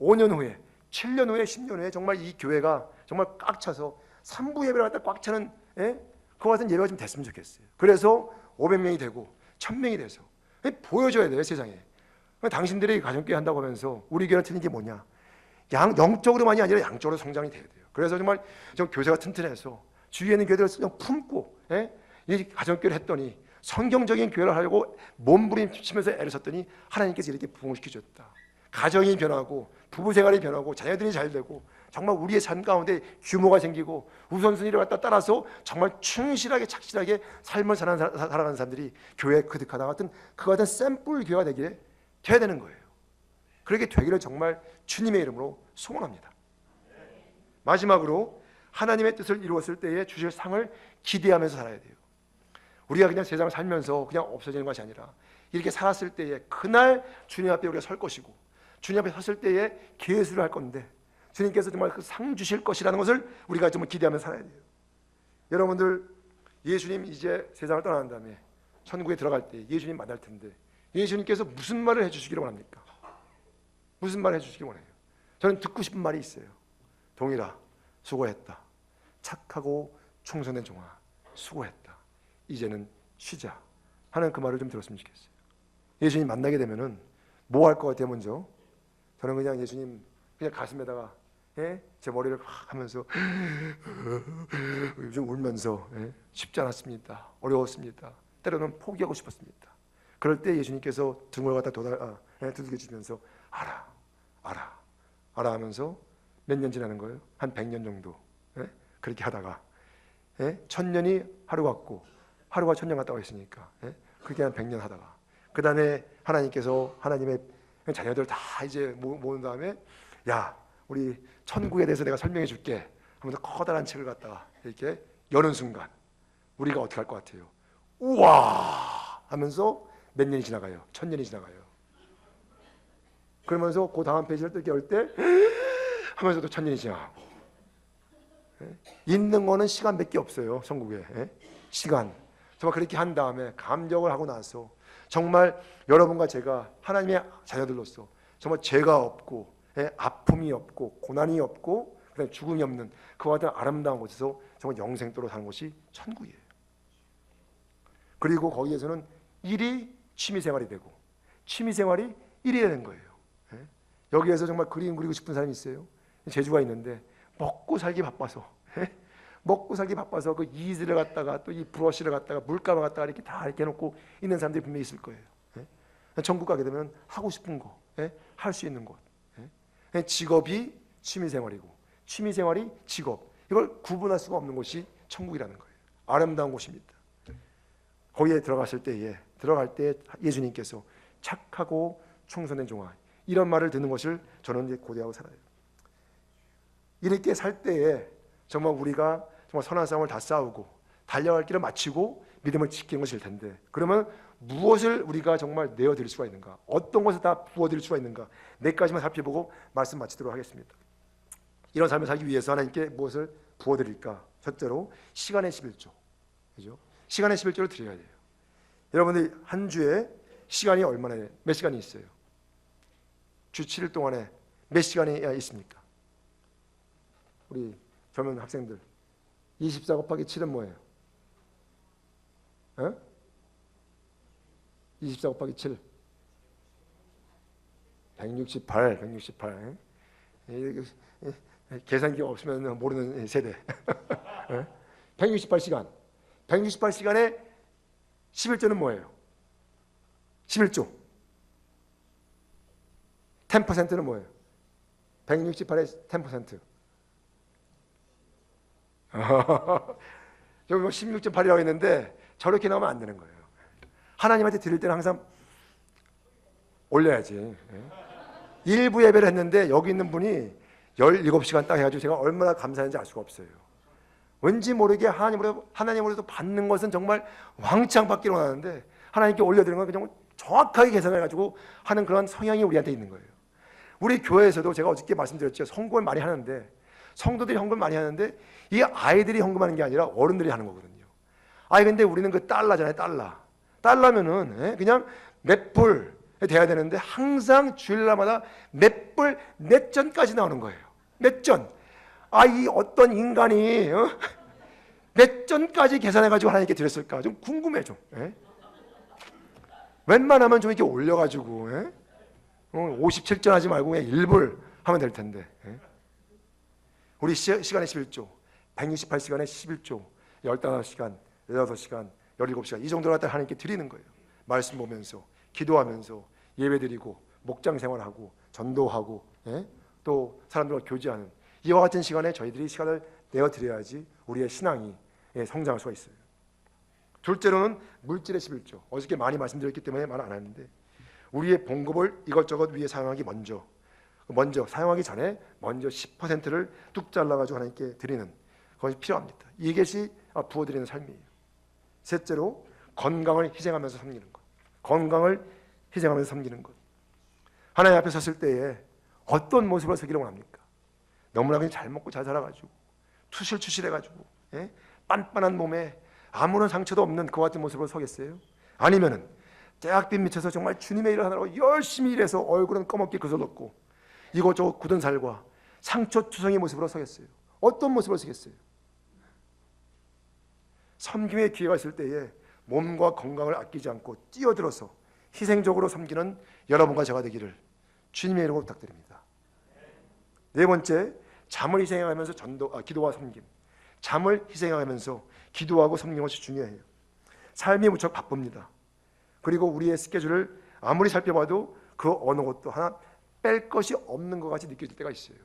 5년 후에 7년 후에 10년 후에 정말 이 교회가 정말 꽉 차서 3부 예배를 갖다 꽉 차는 그와 같은 예배가 좀 됐으면 좋겠어요. 그래서 500명이 되고 1000명이 돼서 보여줘야 돼요 세상에. 당신들이 가정교회 한다고 하면서 우리 교회는 틀린 게 뭐냐? 영적으로만이 아니라 양적으로 성장이 돼야 돼요. 그래서 정말 좀 교세가 튼튼해서 주위에 있는 교회들을 그냥 품고 이 가정교회를 했더니 성경적인 교회를 하려고 몸부림치면서 애를 썼더니 하나님께서 이렇게 부흥을 시켜줬다. 가정이 변하고 부부생활이 변하고 자녀들이 잘 되고 정말 우리의 삶 가운데 규모가 생기고 우선순위를 갖다 따라서 정말 충실하게 착실하게 삶을 살아가는 사람들이 교회에 거듭하다 같은 그 같은 샘플 교회가 되기를 돼야 되는 거예요. 그렇게 되기를 정말 주님의 이름으로 소원합니다. 마지막으로 하나님의 뜻을 이루었을 때에 주실 상을 기대하면서 살아야 돼요. 우리가 그냥 세상을 살면서 그냥 없어지는 것이 아니라 이렇게 살았을 때에 그날 주님 앞에 우리가 설 것이고 주님 앞에 섰을 때에 계수를 할 건데 주님께서 정말 그 상 주실 것이라는 것을 우리가 정말 기대하면서 살아야 돼요. 여러분들 예수님 이제 세상을 떠난 다음에 천국에 들어갈 때 예수님 만날 텐데 예수님께서 무슨 말을 해주시기를 원합니까? 무슨 말을 해주시기를 원해요? 저는 듣고 싶은 말이 있어요. 동일아 수고했다. 착하고 충성된 종아 수고했다. 이제는 쉬자 하는 그 말을 좀 들었으면 좋겠어요. 예수님 만나게 되면은 뭐 할 것 같아요? 먼저 저는 그냥 예수님 그냥 가슴에다가 제 머리를 확 하면서 좀 울면서 쉽지 않았습니다. 어려웠습니다. 때로는 포기하고 싶었습니다. 그럴 때 예수님께서 등을 갖다 두들겨 주면서 알아 알아 하면서 몇 년 지나는 거예요? 한 100년 정도. 예? 그렇게 하다가 1000년이 하루 같고 하루가 1000년 같다고 했으니까 그렇게 한 100년 하다가 그 다음에 하나님께서 하나님의 자녀들 다 이제 모은 다음에 야 우리 천국에 대해서 내가 설명해 줄게 하면서 커다란 책을 갖다가 이렇게 여는 순간 우리가 어떻게 할 것 같아요? 우와 하면서 몇 년이 지나가요? 1000년이 지나가요. 그러면서 그 다음 페이지를 또 열 때 하면서 또 1000년이 지나가고 있는 거는 시간밖에 없어요. 천국에 시간. 정말 그렇게 한 다음에 감격을 하고 나서 정말 여러분과 제가 하나님의 자녀들로서 정말 죄가 없고 아픔이 없고 고난이 없고 그다음에 죽음이 없는 그와 같은 아름다운 곳에서 정말 영생도로 사는 곳이 천국이에요. 그리고 거기에서는 일이 취미생활이 되고 취미생활이 일이 되는 거예요. 여기에서 정말 그림 그리고 싶은 사람이 있어요. 재주가 있는데 먹고 살기 바빠서 먹고 살기 바빠서 그 이즈를 갖다가 또 이 브러쉬를 갖다가 물감을 갖다가 이렇게 다 이렇게 해놓고 있는 사람들이 분명히 있을 거예요. 천국 가게 되면 하고 싶은 거 할 수 있는 곳. 직업이 취미생활이고 취미생활이 직업. 이걸 구분할 수가 없는 곳이 천국이라는 거예요. 아름다운 곳입니다. 거기에 들어갈 때 예수님께서 착하고 충성된 종아 이런 말을 듣는 것을 저는 이제 고대하고 살아요. 이렇게 살 때에 정말 우리가 정말 선한 싸움을 다 싸우고 달려갈 길을 마치고 믿음을 지키는 것일 텐데 그러면 무엇을 우리가 정말 내어드릴 수가 있는가? 어떤 것을 다 부어드릴 수가 있는가? 네 가지만 살펴보고 말씀 마치도록 하겠습니다. 이런 삶을 살기 위해서 하나님께 무엇을 부어드릴까? 첫째로 시간의 11조. 그죠? 시간의 11조를 드려야 돼요. 여러분들 한 주에 시간이 얼마나 몇 시간이 있어요? 주 7일 동안에 몇 시간이 있습니까? 우리 젊은 학생들 24 곱하기 7은 뭐예요? 24 곱하기 7 168 계산기가 없으면 모르는 세대 168시간 168시간에 11조는 뭐예요? 11조 10%는 뭐예요? 168의 10% 여기 16.8이라고 했는데 저렇게 나오면 안 되는 거예요. 하나님한테 드릴 때는 항상 올려야지. 일부 예배를 했는데 여기 있는 분이 17시간 딱 해가지고 제가 얼마나 감사한지 알 수가 없어요. 왠지 모르게 하나님으로부터 받는 것은 정말 왕창 받기로 하는데 하나님께 올려드리는 건 그냥 정확하게 계산해가지고 하는 그런 성향이 우리한테 있는 거예요. 우리 교회에서도 제가 어저께 말씀드렸죠. 헌금을 많이 하는데 성도들이 헌금을 많이 하는데 이 아이들이 헌금하는 게 아니라 어른들이 하는 거거든요. 근데 우리는 그 달러잖아요. 달러면은 그냥 몇 불 돼야 되는데 항상 주일날마다 몇 불 몇 전까지 나오는 거예요. 몇 전. 이 어떤 인간이 몇 전까지 계산해가지고 하나님께 드렸을까 좀 궁금해 좀. 웬만하면 좀 이렇게 올려가지고 57전 하지 말고 그냥 1불 하면 될 텐데. 우리 시간의 11조 168시간에 11조 15시간 16시간 17시간 이 정도를 갖다 하나님께 드리는 거예요. 말씀 보면서 기도하면서 예배드리고 목장 생활하고 전도하고 또 사람들과 교제하는 이와 같은 시간에 저희들이 시간을 내어드려야지 우리의 신앙이 성장할 수가 있어요. 둘째로는 물질의 11조. 어저께 많이 말씀드렸기 때문에 말 안 하는데 우리의 봉급을 이것저것 위에 사용하기 먼저 사용하기 전에 먼저 10%를 뚝 잘라가지고 하나님께 드리는 것이 필요합니다. 이것이 부어드리는 삶이에요. 셋째로 건강을 희생하면서 섬기는 것. 건강을 희생하면서 섬기는 것. 하나님 앞에 섰을 때에 어떤 모습으로 서기를 원합니까? 너무나 그냥 잘 먹고 잘 살아가지고 투실투실해가지고 빤빤한 몸에 아무런 상처도 없는 그와 같은 모습으로 서겠어요? 아니면은 대학빛 밑에서 정말 주님의 일을 하느라고 열심히 일해서 얼굴은 검게 그슬렀고 이것저것 굳은 살과 상처투성의 모습으로 서겠어요? 어떤 모습으로 서겠어요? 섬김의 기회가 있을 때에 몸과 건강을 아끼지 않고 뛰어들어서 희생적으로 섬기는 여러분과 제가 되기를 주님의 이름으로 부탁드립니다. 네 번째, 잠을 희생하면서 기도와 섬김. 잠을 희생하면서 기도하고 섬기는 것이 중요해요. 삶이 무척 바쁩니다. 그리고 우리의 스케줄을 아무리 살펴봐도 그 어느 것도 하나 뺄 것이 없는 것 같이 느껴질 때가 있어요.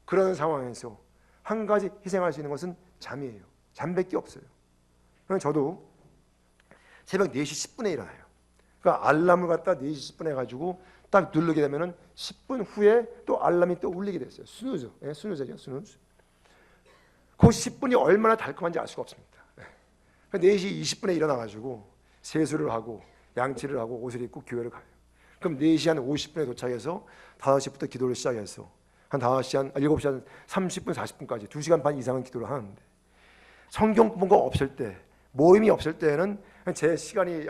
그런 상황에서 한 가지 희생할 수 있는 것은 잠이에요. 잠밖에 없어요. 저도 새벽 4시 10분에 일어나요. 그러니까 알람을 갖다 4시 10분에 해가지고 딱 누르게 되면은 10분 후에 또 알람이 또 울리게 됐어요. 스누즈, 스누즈죠, 스누즈. 그 10분이 얼마나 달콤한지 알 수가 없습니다. 4시 20분에 일어나가지고 세수를 하고 양치를 하고 옷을 입고 교회를 가요. 그럼 4시 한 50분에 도착해서 5시부터 기도를 시작해서 한 7시 한 30분, 40분까지 2시간 반 이상은 기도를 하는데, 성경 공부가 없을 때, 모임이 없을 때는 제 시간이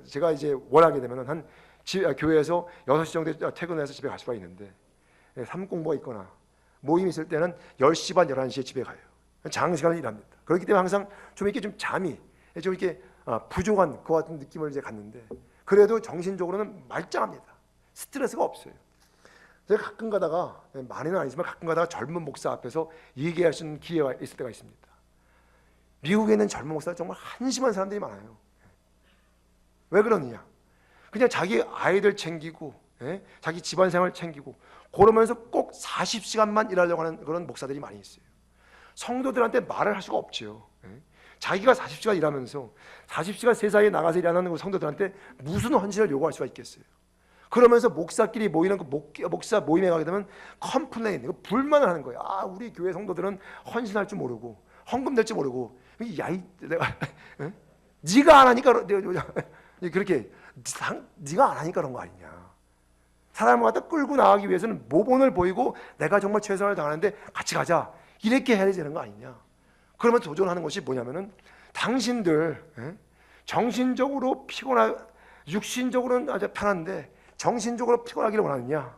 제가 이제 원하게 되면은 한 교회에서 6시 정도에 퇴근해서 집에 갈 수가 있는데, 삼공부가 있거나 모임이 있을 때는 10시 반, 11시에 집에 가요. 장시간을 일합니다. 그렇기 때문에 항상 좀 이렇게 좀 잠이 좀 이렇게 부족한 그 같은 느낌을 이제 갖는데, 그래도 정신적으로는 말짱합니다. 스트레스가 없어요. 제가 가끔 가다가, 많이는 아니지만 가끔 가다가 젊은 목사 앞에서 얘기할 수 있는 기회가 있을 때가 있습니다. 미국에는 젊은 목사가 정말 한심한 사람들이 많아요. 왜 그러느냐? 그냥 자기 아이들 챙기고, 자기 집안 생활 챙기고 그러면서 꼭 40시간만 일하려고 하는 그런 목사들이 많이 있어요. 성도들한테 말을 할 수가 없죠. 자기가 40시간 일하면서 40시간 세상에 나가서 일하는 그 성도들한테 무슨 헌신을 요구할 수가 있겠어요. 그러면서 목사끼리 모이는 그 목사 모임에 가게 되면 컴플레인, 불만을 하는 거예요. 우리 교회 성도들은 헌신할 줄 모르고 헌금 낼 줄 모르고, 야이 내가 네가 안 하니까 그렇게 네가 안 하니까 그런 거 아니냐. 사람을 갖다 끌고 나가기 위해서는 모본을 보이고 내가 정말 최선을 다하는데 같이 가자, 이렇게 해야 되는 거 아니냐. 그러면 도전하는 것이 뭐냐면은, 당신들 정신적으로 육신적으로는 아주 편한데 정신적으로 피곤하기를 원하느냐,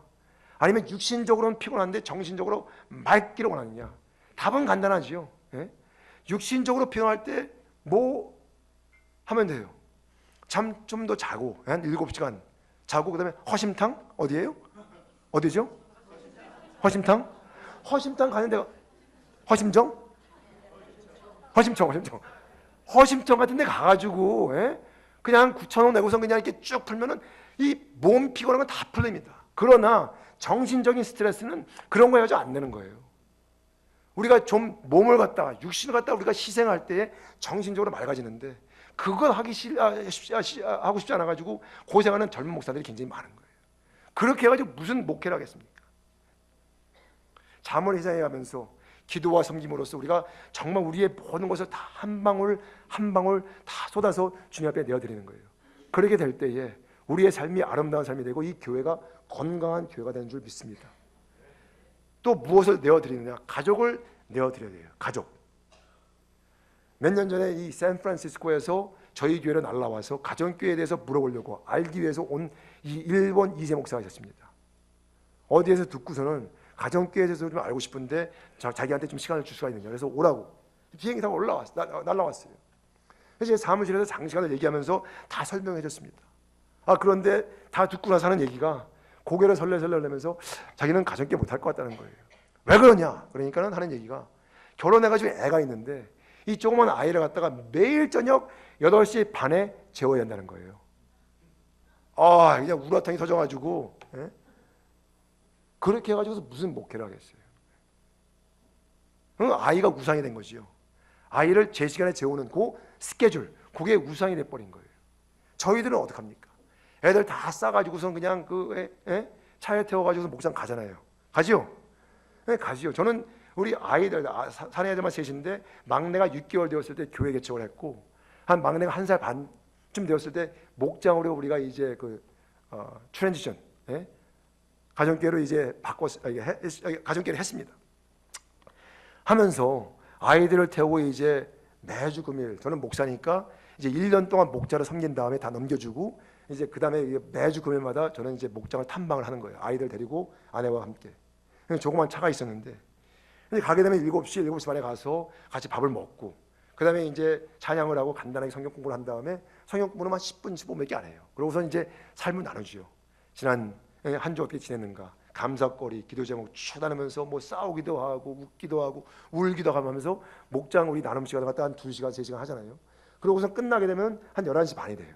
아니면 육신적으로는 피곤한데 정신적으로 맑기를 원하느냐. 답은 간단하지요. 육신적으로 피곤할 때 뭐 하면 돼요? 잠 좀 더 자고 한 7시간 자고, 그 다음에 허심탕, 어디예요? 어디죠? 허심탕? 허심탕 가는 데가 허심정 같은 데 가가지고 그냥 9,000원 내고선 그냥 이렇게 쭉 풀면은 이 몸 피곤한 건 다 풀립니다. 그러나 정신적인 스트레스는 그런 거 가지고 안 되는 거예요. 우리가 좀 몸을 갖다가, 육신을 갖다가 우리가 희생할 때 정신적으로 맑아지는데, 그걸 하고 싶지 않아가지고 고생하는 젊은 목사들이 굉장히 많은 거예요. 그렇게 해가지고 무슨 목회를 하겠습니까? 잠을 희생해가면서 기도와 섬김으로써 우리가 정말 우리의 모든 것을 다 한 방울 한 방울 다 쏟아서 주님 앞에 내어드리는 거예요. 그렇게 될 때에 우리의 삶이 아름다운 삶이 되고 이 교회가 건강한 교회가 되는 줄 믿습니다. 또 무엇을 내어드리느냐? 가족을 내어드려야 돼요. 가족. 몇 년 전에 이 샌프란시스코에서 저희 교회로 날라와서 가정교회에 대해서 물어보려고 알기 위해서 온 이 일본 이재 목사가 있었습니다. 어디에서 듣고서는 가정교회에 대해서 좀 알고 싶은데 자기한테 좀 시간을 줄 수가 있느냐, 그래서 오라고 비행기 타고 날라왔어요. 그래서 사무실에서 장시간을 얘기하면서 다 설명해 줬습니다. 그런데 다 듣고 나서 하는 얘기가, 고개를 설레설레 하면서 자기는 가정교회 못할 것 같다는 거예요. 왜 그러냐? 그러니까는 하는 얘기가, 결혼해가지고 애가 있는데 이 조그만 아이를 갖다가 매일 저녁 8시 반에 재워야 한다는 거예요. 그냥 우라통이 터져가지고 그렇게 해가지고 무슨 목회를 하겠어요. 아이가 우상이 된 거지요. 아이를 제 시간에 재우는 그 스케줄, 그게 우상이 돼버린 거예요. 저희들은 어떡합니까? 애들 다 싸가지고선 그냥 차에 태워가지고 목장 가잖아요. 가지요? 네, 가지요. 저는 우리 아이들, 사내 애들만 셋인데 막내가 6개월 되었을 때 교회 개척을 했고, 한 막내가 1살 반쯤 되었을 때 목장으로 우리가 이제 트랜지션, 가정교회로 이제 가정교회를 했습니다. 하면서 아이들을 태우고 이제 매주 금요일, 저는 목사니까 이제 1년 동안 목자를 섬긴 다음에 다 넘겨주고, 이제 그 다음에 매주 금요일마다 저는 이제 목장을 탐방을 하는 거예요. 아이들 데리고 아내와 함께. 조그만 차가 있었는데, 가게 되면 7시 반에 가서 같이 밥을 먹고, 그 다음에 이제 찬양을 하고 간단하게 성경 공부를 한 다음에 성경 공부는 한 10분, 15분밖에 안 해요. 그러고서 이제 삶을 나누죠. 지난 한 주 어떻게 지냈는가, 감사거리, 기도 제목 쭉 나누면서 뭐 싸우기도 하고 웃기도 하고 울기도 하면서 목장 우리 나눔 시간을 갖다 한 2시간, 3시간 하잖아요. 그러고서 끝나게 되면 한 11시 반이 돼요.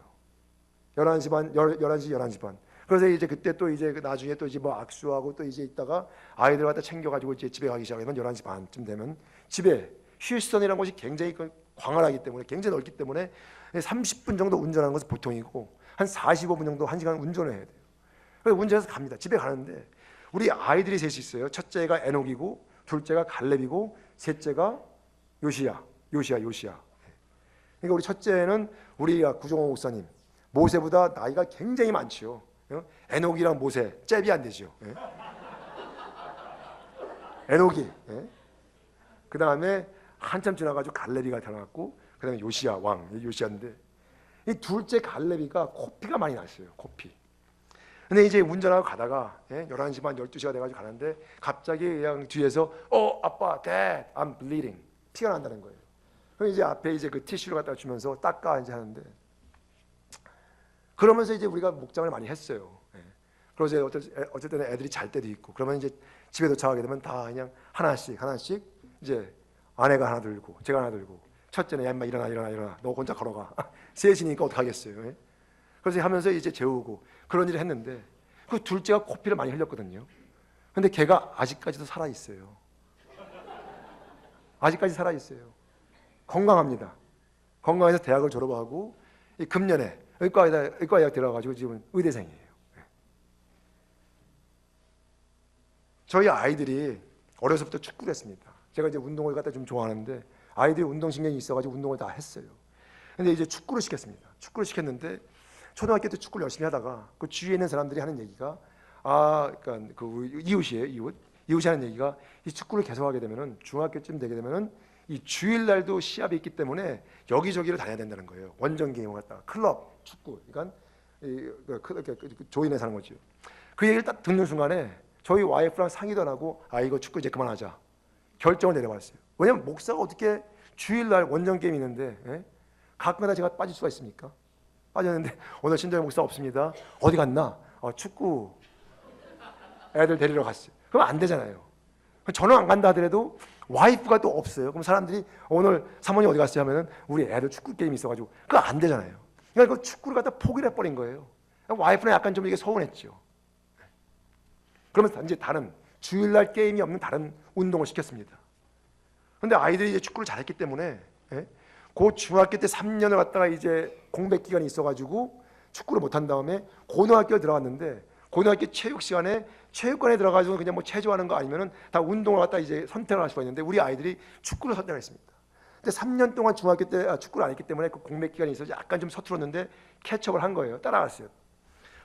11시 반. 그래서 이제 그때 또 이제 나중에 또 이제 뭐 악수하고 또 이제 있다가 아이들 갖다 챙겨가지고 이제 집에 가기 시작하면 11시 반쯤 되면 집에 휴스턴이라는 곳이 굉장히 광활하기 때문에 굉장히 넓기 때문에 30분 정도 운전하는 것은 보통이고 한 45분 정도 1시간 운전을 해야 돼요. 그래서 운전해서 갑니다. 집에 가는데 우리 아이들이 셋이 있어요. 첫째가 에녹이고 둘째가 갈렙이고 셋째가 요시야. 그러니까 우리 첫째는 우리 구종호 목사님 모세보다 나이가 굉장히 많죠. 에녹이랑 모세 잽이 안 되죠. 에녹이 그 다음에 한참 지나가지고 갈렙이가 태어났고 그 다음에 요시야 왕 요시야인데 이 둘째 갈렙이가 코피가 많이 났어요. 코피. 근데 이제 운전하고 가다가 11시 반 12시가 돼가지고 가는데 갑자기 그냥 뒤에서 아빠 dad I'm bleeding 피가 난다는 거예요. 그럼 이제 앞에 이제 그 티슈를 갖다 주면서 닦아 이제 하는데 그러면서 이제 우리가 목장을 많이 했어요. 그래서 어쩔 때는 애들이 잘 때도 있고 그러면 이제 집에 도착하게 되면 다 그냥 하나씩 이제 아내가 하나 들고 제가 하나 들고 첫째는 야 인마 일어나 너 혼자 걸어가 셋이니까 어떡하겠어요. 그래서 하면서 이제 재우고 그런 일을 했는데 그 둘째가 코피를 많이 흘렸거든요. 근데 걔가 아직까지도 살아있어요. 아직까지 살아있어요. 건강합니다. 건강해서 대학을 졸업하고 금년에 의과대학 들어가가지고 지금 의대생이에요. 저희 아이들이 어려서부터 축구를 했습니다. 제가 이제 운동을 갖다 좀 좋아하는데 아이들이 운동신경이 있어가지고 운동을 다 했어요. 근데 이제 축구를 시켰습니다. 축구를 시켰는데 초등학교 때 축구를 열심히 하다가 그 주위에 있는 사람들이 하는 얘기가 그러니까 그 이웃이 하는 얘기가 이 축구를 계속하게 되면은 중학교쯤 되게 되면은 이 주일날도 시합이 있기 때문에 여기저기를 다녀야 된다는 거예요. 원정 게임을 갖다가 클럽 축구, 그러니까 조인에 사는 거죠. 그 얘기를 딱 듣는 순간에 저희 와이프랑 상의도 안 하고 이거 축구 이제 그만하자 결정을 내려봤어요. 왜냐면 목사가 어떻게 주일날 원정 게임이 있는데 가끔가다 제가 빠질 수가 있습니까? 빠졌는데 오늘 신도영 목사 없습니다. 어디 갔나? 축구 애들 데리러 갔어요. 그럼 안 되잖아요. 저는 안 간다 하더라도 와이프가 또 없어요. 그럼 사람들이 오늘 사모님 어디 갔어요 하면은 우리 애들 축구 게임이 있어가지고 그거 안 되잖아요. 그러니까 그 축구를 갖다 포기를 해버린 거예요. 와이프는 약간 좀 이게 서운했죠. 그러면서 이제 다른 주일날 게임이 없는 다른 운동을 시켰습니다. 그런데 아이들이 이제 축구를 잘했기 때문에 그 중학교 때 3년을 갔다가 이제 공백 기간이 있어가지고 축구를 못한 다음에 고등학교에 들어갔는데 고등학교 체육 시간에 체육관에 들어가지고 그냥 뭐 체조하는 거 아니면은 다 운동을 갖다 이제 선택을 할 수가 있는데 우리 아이들이 축구를 선택했습니다. 근데 3년 동안 중학교 때 축구를 안 했기 때문에 그 공백 기간이 있어서 약간 좀 서툴었는데 캐치업을 한 거예요. 따라갔어요.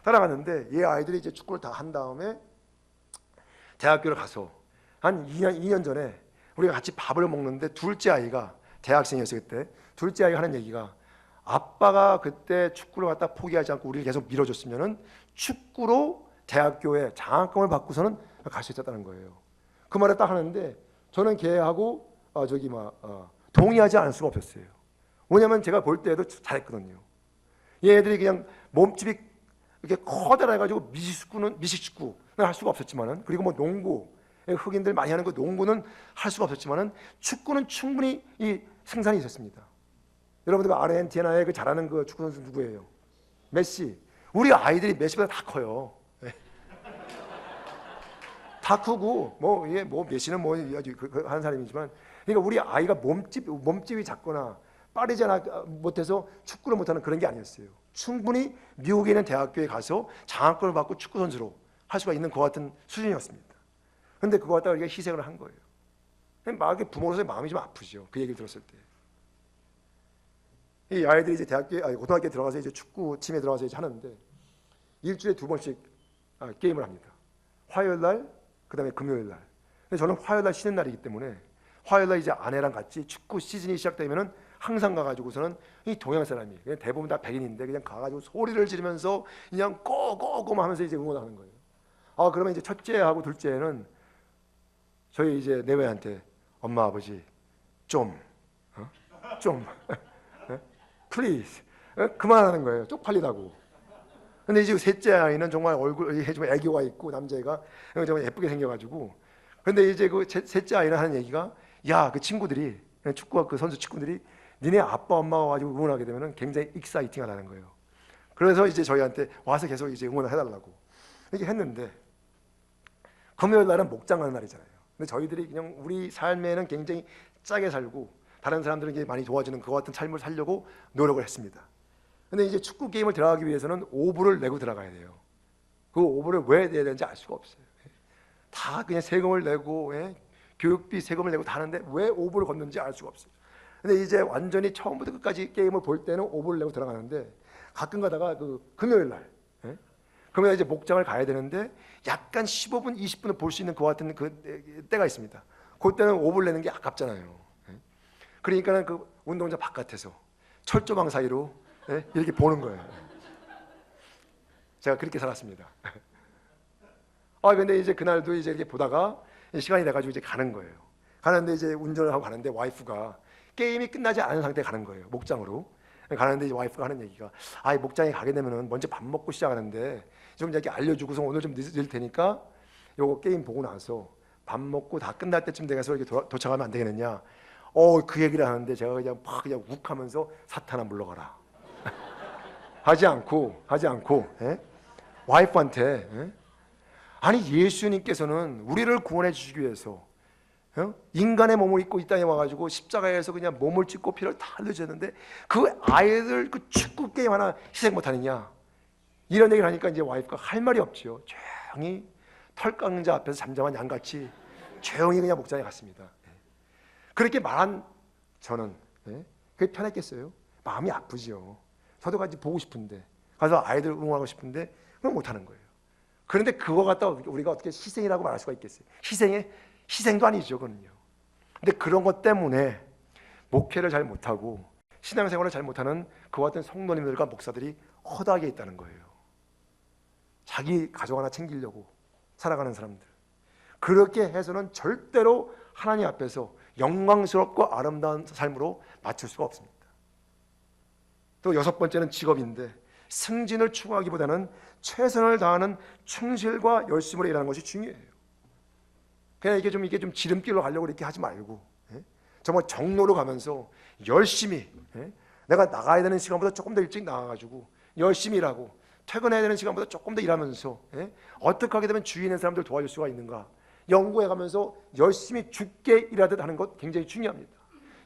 따라갔는데 얘 아이들이 이제 축구를 다 한 다음에 대학교를 가서 한 2년 전에 우리가 같이 밥을 먹는데 둘째 아이가 대학생이었어요. 그때 둘째 아이가 하는 얘기가 아빠가 그때 축구를 갖다 포기하지 않고 우리를 계속 밀어줬으면은 축구로 대학교에 장학금을 받고서는 갈 수 있었다는 거예요. 그 말을 딱 하는데 저는 걔하고 동의하지 않을 수가 없었어요. 왜냐하면 제가 볼 때에도 잘했거든요. 얘네들이 그냥 몸집이 이렇게 커다래가지고 미식축구는 할 수가 없었지만은 그리고 뭐 농구 흑인들 많이 하는 그 농구는 할 수가 없었지만은 축구는 충분히 이 생산이 있었습니다. 여러분들 아르헨티나에 그 잘하는 그 축구 선수 누구예요? 메시. 우리 아이들이 메시보다 다 커요. 다 크고 뭐 메시는 뭐 아주 하는 사람이지만 그러니까 우리 아이가 몸집이 작거나 빠르지 않아 못해서 축구를 못하는 그런 게 아니었어요. 충분히 미국에 있는 대학교에 가서 장학금을 받고 축구 선수로 할 수가 있는 그 같은 수준이었습니다. 그런데 그거 갖다가 우리가 희생을 한 거예요. 막 부모로서의 마음이 좀 아프죠. 그 얘기를 들었을 때. 이 아이들이 이제 고등학교에 들어가서 이제 축구 팀에 들어가서 이제 하는데 일주일에 2번씩 게임을 합니다. 화요일 날, 그다음에 금요일 날. 근데 저는 화요일 날 쉬는 날이기 때문에 화요일 날 이제 아내랑 같이 축구 시즌이 시작되면은 항상 가가지고서는 이 동양 사람이 그냥 대부분 다 백인인데 그냥 가가지고 소리를 지르면서 그냥 꼬꼬꼬 하면서 이제 응원하는 거예요. 그러면 이제 첫째하고 둘째는 저희 이제 내외한테 엄마 아버지 좀 플리즈 그만하는 거예요. 쪽팔리다고. 근데 이제 셋째 아이는 정말 얼굴에 좀 애교가 있고 남자애가 정말 예쁘게 생겨가지고 근데 이제 그 셋째 아이는 하는 얘기가 야 그 친구들이 축구와 그 선수 친구들이 니네 아빠 엄마가 가지고 응원하게 되면은 굉장히 익사이팅하다는 거예요. 그래서 이제 저희한테 와서 계속 이제 응원을 해달라고 이렇게 했는데, 금요일 날은 목장하는 날이잖아요. 근데 저희들이 그냥 우리 삶에는 굉장히 짜게 살고 다른 사람들에게 많이 도와주는 그와 같은 삶을 살려고 노력을 했습니다. 근데 이제 축구 게임을 들어가기 위해서는 오불을 내고 들어가야 돼요. 그 오불을 왜 내야 되는지 알 수가 없어요. 다 그냥 세금을 내고, 교육비 세금을 내고 다 하는데 왜 오불을 걷는지 알 수가 없어요. 근데 이제 완전히 처음부터 끝까지 게임을 볼 때는 오불을 내고 들어가는데, 가끔 가다가 그 금요일 날, 그러면 이제 목장을 가야 되는데 약간 15분, 20분을 볼 수 있는 그와 같은 그 때가 있습니다. 그때는 오불 내는 게 아깝잖아요. 그러니까는 그 운동장 바깥에서 철조망 사이로 이렇게 보는 거예요. 제가 그렇게 살았습니다. 근데 이제 그날도 이제 이렇게 보다가 시간이 돼가지고 이제 가는 거예요. 가는데 이제 운전을 하고 가는데 와이프가 게임이 끝나지 않은 상태에 가는 거예요. 목장으로 가는데 이제 와이프가 하는 얘기가, 이 목장에 가게 되면은 먼저 밥 먹고 시작하는데 좀 이렇게 알려주고서 오늘 좀 늦을 테니까 요거 게임 보고 나서 밥 먹고 다 끝날 때쯤 돼서 이렇게 도착하면 안 되겠느냐. 그 얘기를 하는데 제가 그냥 막 그냥 욱하면서 사탄아 물러가라. 하지 않고 와이프한테, 아니 예수님께서는 우리를 구원해 주시기 위해서 인간의 몸을 입고 이 땅에 와가지고 십자가에서 그냥 몸을 찢고 피를 다 흘려주셨는데 그 아이들 그 축구 게임 하나 희생 못하느냐, 이런 얘기를 하니까 이제 와이프가 할 말이 없죠. 조용히 털강자 앞에서 잠잠한 양같이 조용히 그냥 목장에 갔습니다. 그렇게 말한 저는 그게 편했겠어요? 마음이 아프지요. 저도 같이 보고 싶은데, 가서 아이들 응원하고 싶은데 그건 못하는 거예요. 그런데 그거 갖다 우리가 어떻게 희생이라고 말할 수가 있겠어요? 희생도 아니죠, 그건요. 근데 그런 것 때문에 목회를 잘 못하고 신앙생활을 잘 못하는 그와 같은 성도님들과 목사들이 허다하게 있다는 거예요. 자기 가족 하나 챙기려고 살아가는 사람들, 그렇게 해서는 절대로 하나님 앞에서 영광스럽고 아름다운 삶으로 맞출 수가 없습니다. 또 여섯 번째는 직업인데, 승진을 추구하기보다는 최선을 다하는 충실과 열심으로 일하는 것이 중요해요. 그냥 이게 좀 지름길로 가려고 이렇게 하지 말고, 정말 정로로 가면서 열심히, 내가 나가야 되는 시간보다 조금 더 일찍 나가가지고 열심히 일하고, 퇴근해야 되는 시간보다 조금 더 일하면서 어떻게 하게 되면 주위에 있는 사람들 도와줄 수가 있는가 연구해가면서 열심히 죽게 일하듯 하는 것 굉장히 중요합니다.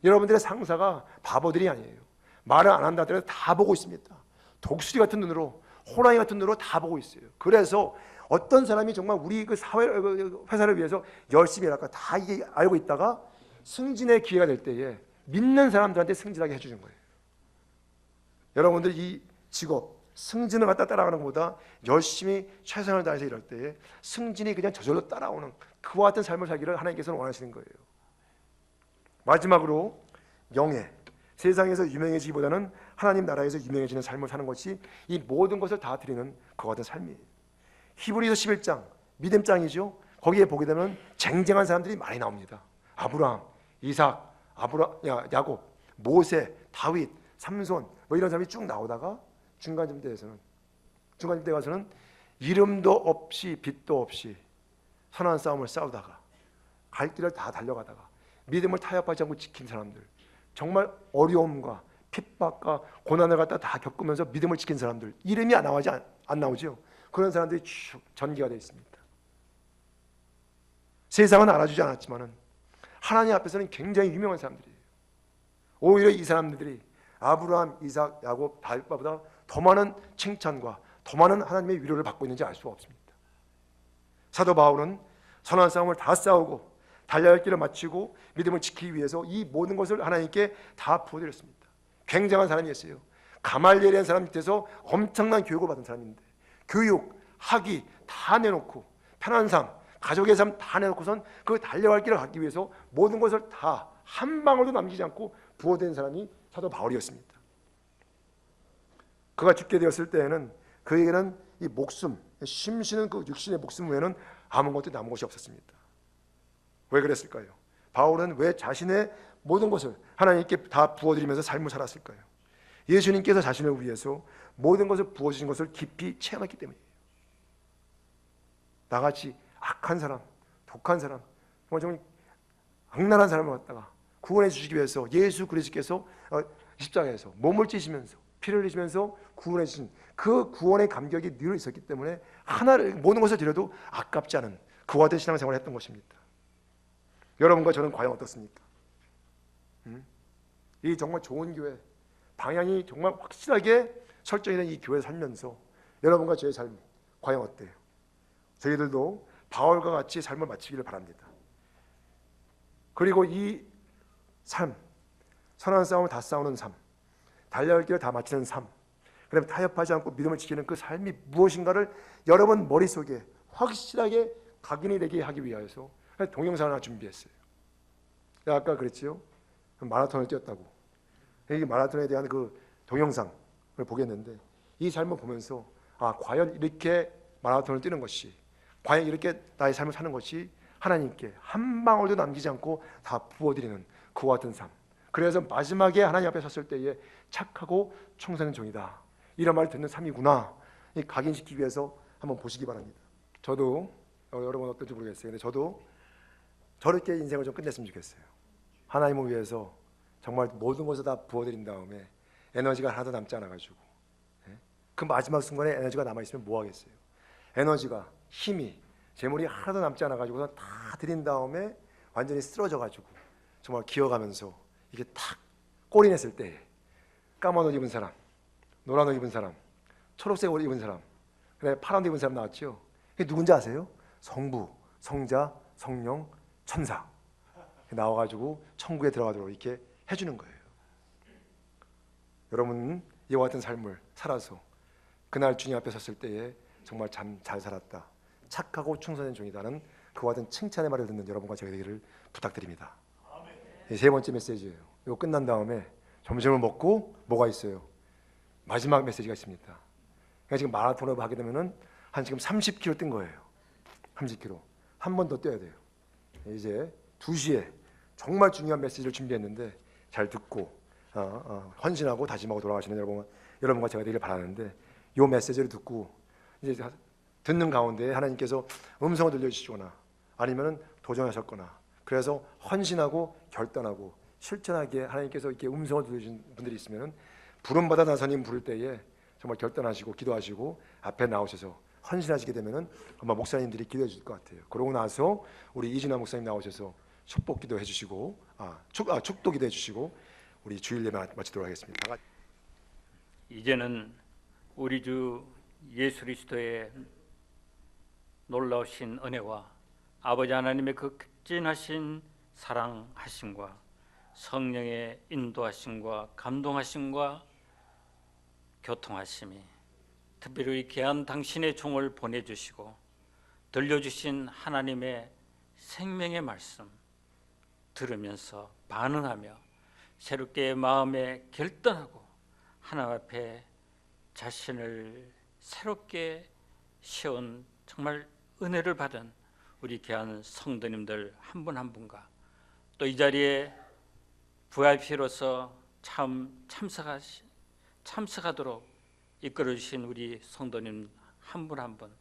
여러분들의 상사가 바보들이 아니에요. 말을 안 한다 하더라도 다 보고 있습니다. 독수리 같은 눈으로, 호랑이 같은 눈으로 다 보고 있어요. 그래서 어떤 사람이 정말 우리 그 사회, 회사를 위해서 열심히 일할까 다 이게 알고 있다가 승진의 기회가 될 때에 믿는 사람들한테 승진하게 해주는 거예요. 여러분들 이 직업, 승진을 갖다 따라가는 것보다 열심히 최선을 다해서 일할 때에 승진이 그냥 저절로 따라오는 그와 같은 삶을 살기를 하나님께서는 원하시는 거예요. 마지막으로 명예, 세상에서 유명해지기보다는 하나님 나라에서 유명해지는 삶을 사는 것이 이 모든 것을 다 드리는 그와 같은 삶이에요. 히브리서 11장, 믿음장이죠. 거기에 보게 되면 쟁쟁한 사람들이 많이 나옵니다. 아브라함, 이삭, 야곱, 모세, 다윗, 삼손 뭐 이런 사람이 쭉 나오다가 중간쯤 때 가서는 이름도 없이 빛도 없이 선한 싸움을 싸우다가 갈 길을 다 달려가다가 믿음을 타협하지 않고 지킨 사람들, 정말 어려움과 핍박과 고난을 갖다 다 겪으면서 믿음을 지킨 사람들, 이름이 안 나오죠. 그런 사람들이 쭉 전개가 되어 있습니다. 세상은 알아주지 않았지만은 하나님 앞에서는 굉장히 유명한 사람들이에요. 오히려 이 사람들이 아브라함, 이삭, 야곱, 다윗보다 더 많은 칭찬과 더 많은 하나님의 위로를 받고 있는지 알 수가 없습니다. 사도 바울은 선한 싸움을 다 싸우고 달려야 할 길을 마치고 믿음을 지키기 위해서 이 모든 것을 하나님께 다 부어드렸습니다. 굉장한 사람이었어요. 가말리엘이라는 사람 밑에서 엄청난 교육을 받은 사람인데 교육, 학위 다 내놓고 편한 삶, 가족의 삶 다 내놓고선 그 달려갈 길을 가기 위해서 모든 것을 다 한 방울도 남기지 않고 부어댄 사람이 사도 바울이었습니다. 그가 죽게 되었을 때에는 그에게는 이 목숨, 심쉬는 그 육신의 목숨 외에는 아무것도 남은 것이 없었습니다. 왜 그랬을까요? 바울은 왜 자신의 모든 것을 하나님께 다 부어드리면서 삶을 살았을까요? 예수님께서 자신을 위해서 모든 것을 부어주신 것을 깊이 체험했기 때문이에요. 나같이 악한 사람, 독한 사람, 정말 악랄한 사람을 갖다가 구원해 주시기 위해서 예수 그리스도께서 십자가에서 몸을 찢으면서 피를 흘리시면서 구원해 주신 그 구원의 감격이 늘 있었기 때문에 하나를 모든 것을 드려도 아깝지 않은 그와 같은 신앙생활을 했던 것입니다. 여러분과 저는 과연 어떻습니까? 이 정말 좋은 교회, 방향이 정말 확실하게 설정이 된 이 교회 살면서 여러분과 저의 삶 과연 어때요? 저희들도 바울과 같이 삶을 마치기를 바랍니다. 그리고 이 삶, 선한 싸움을 다 싸우는 삶, 달려야 할 길을 다 마치는 삶, 그다음에 타협하지 않고 믿음을 지키는 그 삶이 무엇인가를 여러분 머릿속에 확실하게 각인이 되게 하기 위하여서 동영상을 하나 준비했어요. 아까 그랬지요? 마라톤을 뛰었다고. 이 마라톤에 대한 그 동영상을 보겠는데 이 삶을 보면서 과연 이렇게 마라톤을 뛰는 것이, 과연 이렇게 나의 삶을 사는 것이 하나님께 한 방울도 남기지 않고 다 부어드리는 그와 같은 삶. 그래서 마지막에 하나님 앞에 섰을 때에 착하고 충성된 종이다, 이런 말을 듣는 삶이구나, 이 각인시키기 위해서 한번 보시기 바랍니다. 저도 여러분 어떨지 모르겠어요. 근데 저도 저렇게 인생을 좀 끝냈으면 좋겠어요. 하나님을 위해서 정말 모든 것을 다 부어드린 다음에 에너지가 하나도 남지 않아가지고, 그 마지막 순간에 에너지가 남아있으면 뭐 하겠어요? 에너지가, 힘이, 재물이 하나도 남지 않아가지고 다 드린 다음에 완전히 쓰러져가지고 정말 기어가면서 이게 탁 꼬리 냈을 때 까만 옷 입은 사람, 노란 옷 입은 사람, 초록색 옷 입은 사람, 그다음에 파란 옷 입은 사람 나왔죠. 이게 누군지 아세요? 성부, 성자, 성령, 천사 나와가지고 천국에 들어가도록 이렇게 해주는 거예요. 여러분 이와 같은 삶을 살아서 그날 주님 앞에 섰을 때에 정말 참 잘 살았다, 착하고 충성된 종이다는 그와 같은 칭찬의 말을 듣는 여러분과 제가 되기를 부탁드립니다. 세 번째 메시지예요. 이거 끝난 다음에 점심을 먹고 뭐가 있어요? 마지막 메시지가 있습니다. 그러니까 지금 마라톤을 하게 되면은 한 지금 30km 뛴 거예요. 30km. 한 번 더 뛰어야 돼요. 이제 2시에 정말 중요한 메시지를 준비했는데 잘 듣고 헌신하고 다짐하고 돌아가시는 여러분과 제가 되기를 바라는데, 이 메시지를 듣고 이제 듣는 가운데 하나님께서 음성을 들려주시거나 아니면은 도전하셨거나, 그래서 헌신하고 결단하고 실천하게 하나님께서 이렇게 음성을 들려주신 분들이 있으면은 부름받아 나서님 부를 때에 정말 결단하시고 기도하시고 앞에 나오셔서 헌신하시게 되면은 아마 목사님들이 기도해 주실 것 같아요. 그러고 나서 우리 이진아 목사님 나오셔서 축복 기도해 주시고 축도 기도해 주시고 우리 주일 예배 마치도록 하겠습니다. 이제는 우리 주 예수 그리스도의 놀라우신 은혜와 아버지 하나님의 그 극진하신 사랑하심과 성령의 인도하심과 감동하심과 교통하심이, 특별히 귀한 당신의 종을 보내주시고 들려주신 하나님의 생명의 말씀 들으면서 반응하며 새롭게 마음에 결단하고 하나님 앞에 자신을 새롭게 세운 정말 은혜를 받은 우리 귀한 성도님들 한 분 한 분과 또 이 자리에 VIP로서 참석하도록 이끌어주신 우리 성도님 한 분 한 분,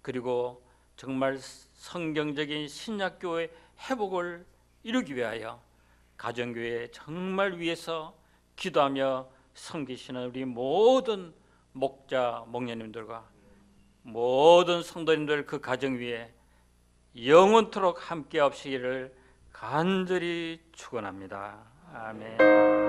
그리고 정말 성경적인 신약교회 회복을 이루기 위하여 가정교회 정말 위해서 기도하며 섬기시는 우리 모든 목자 목녀님들과 모든 성도님들 그 가정 위에 영원토록 함께 하시기를 간절히 축원합니다. 아멘.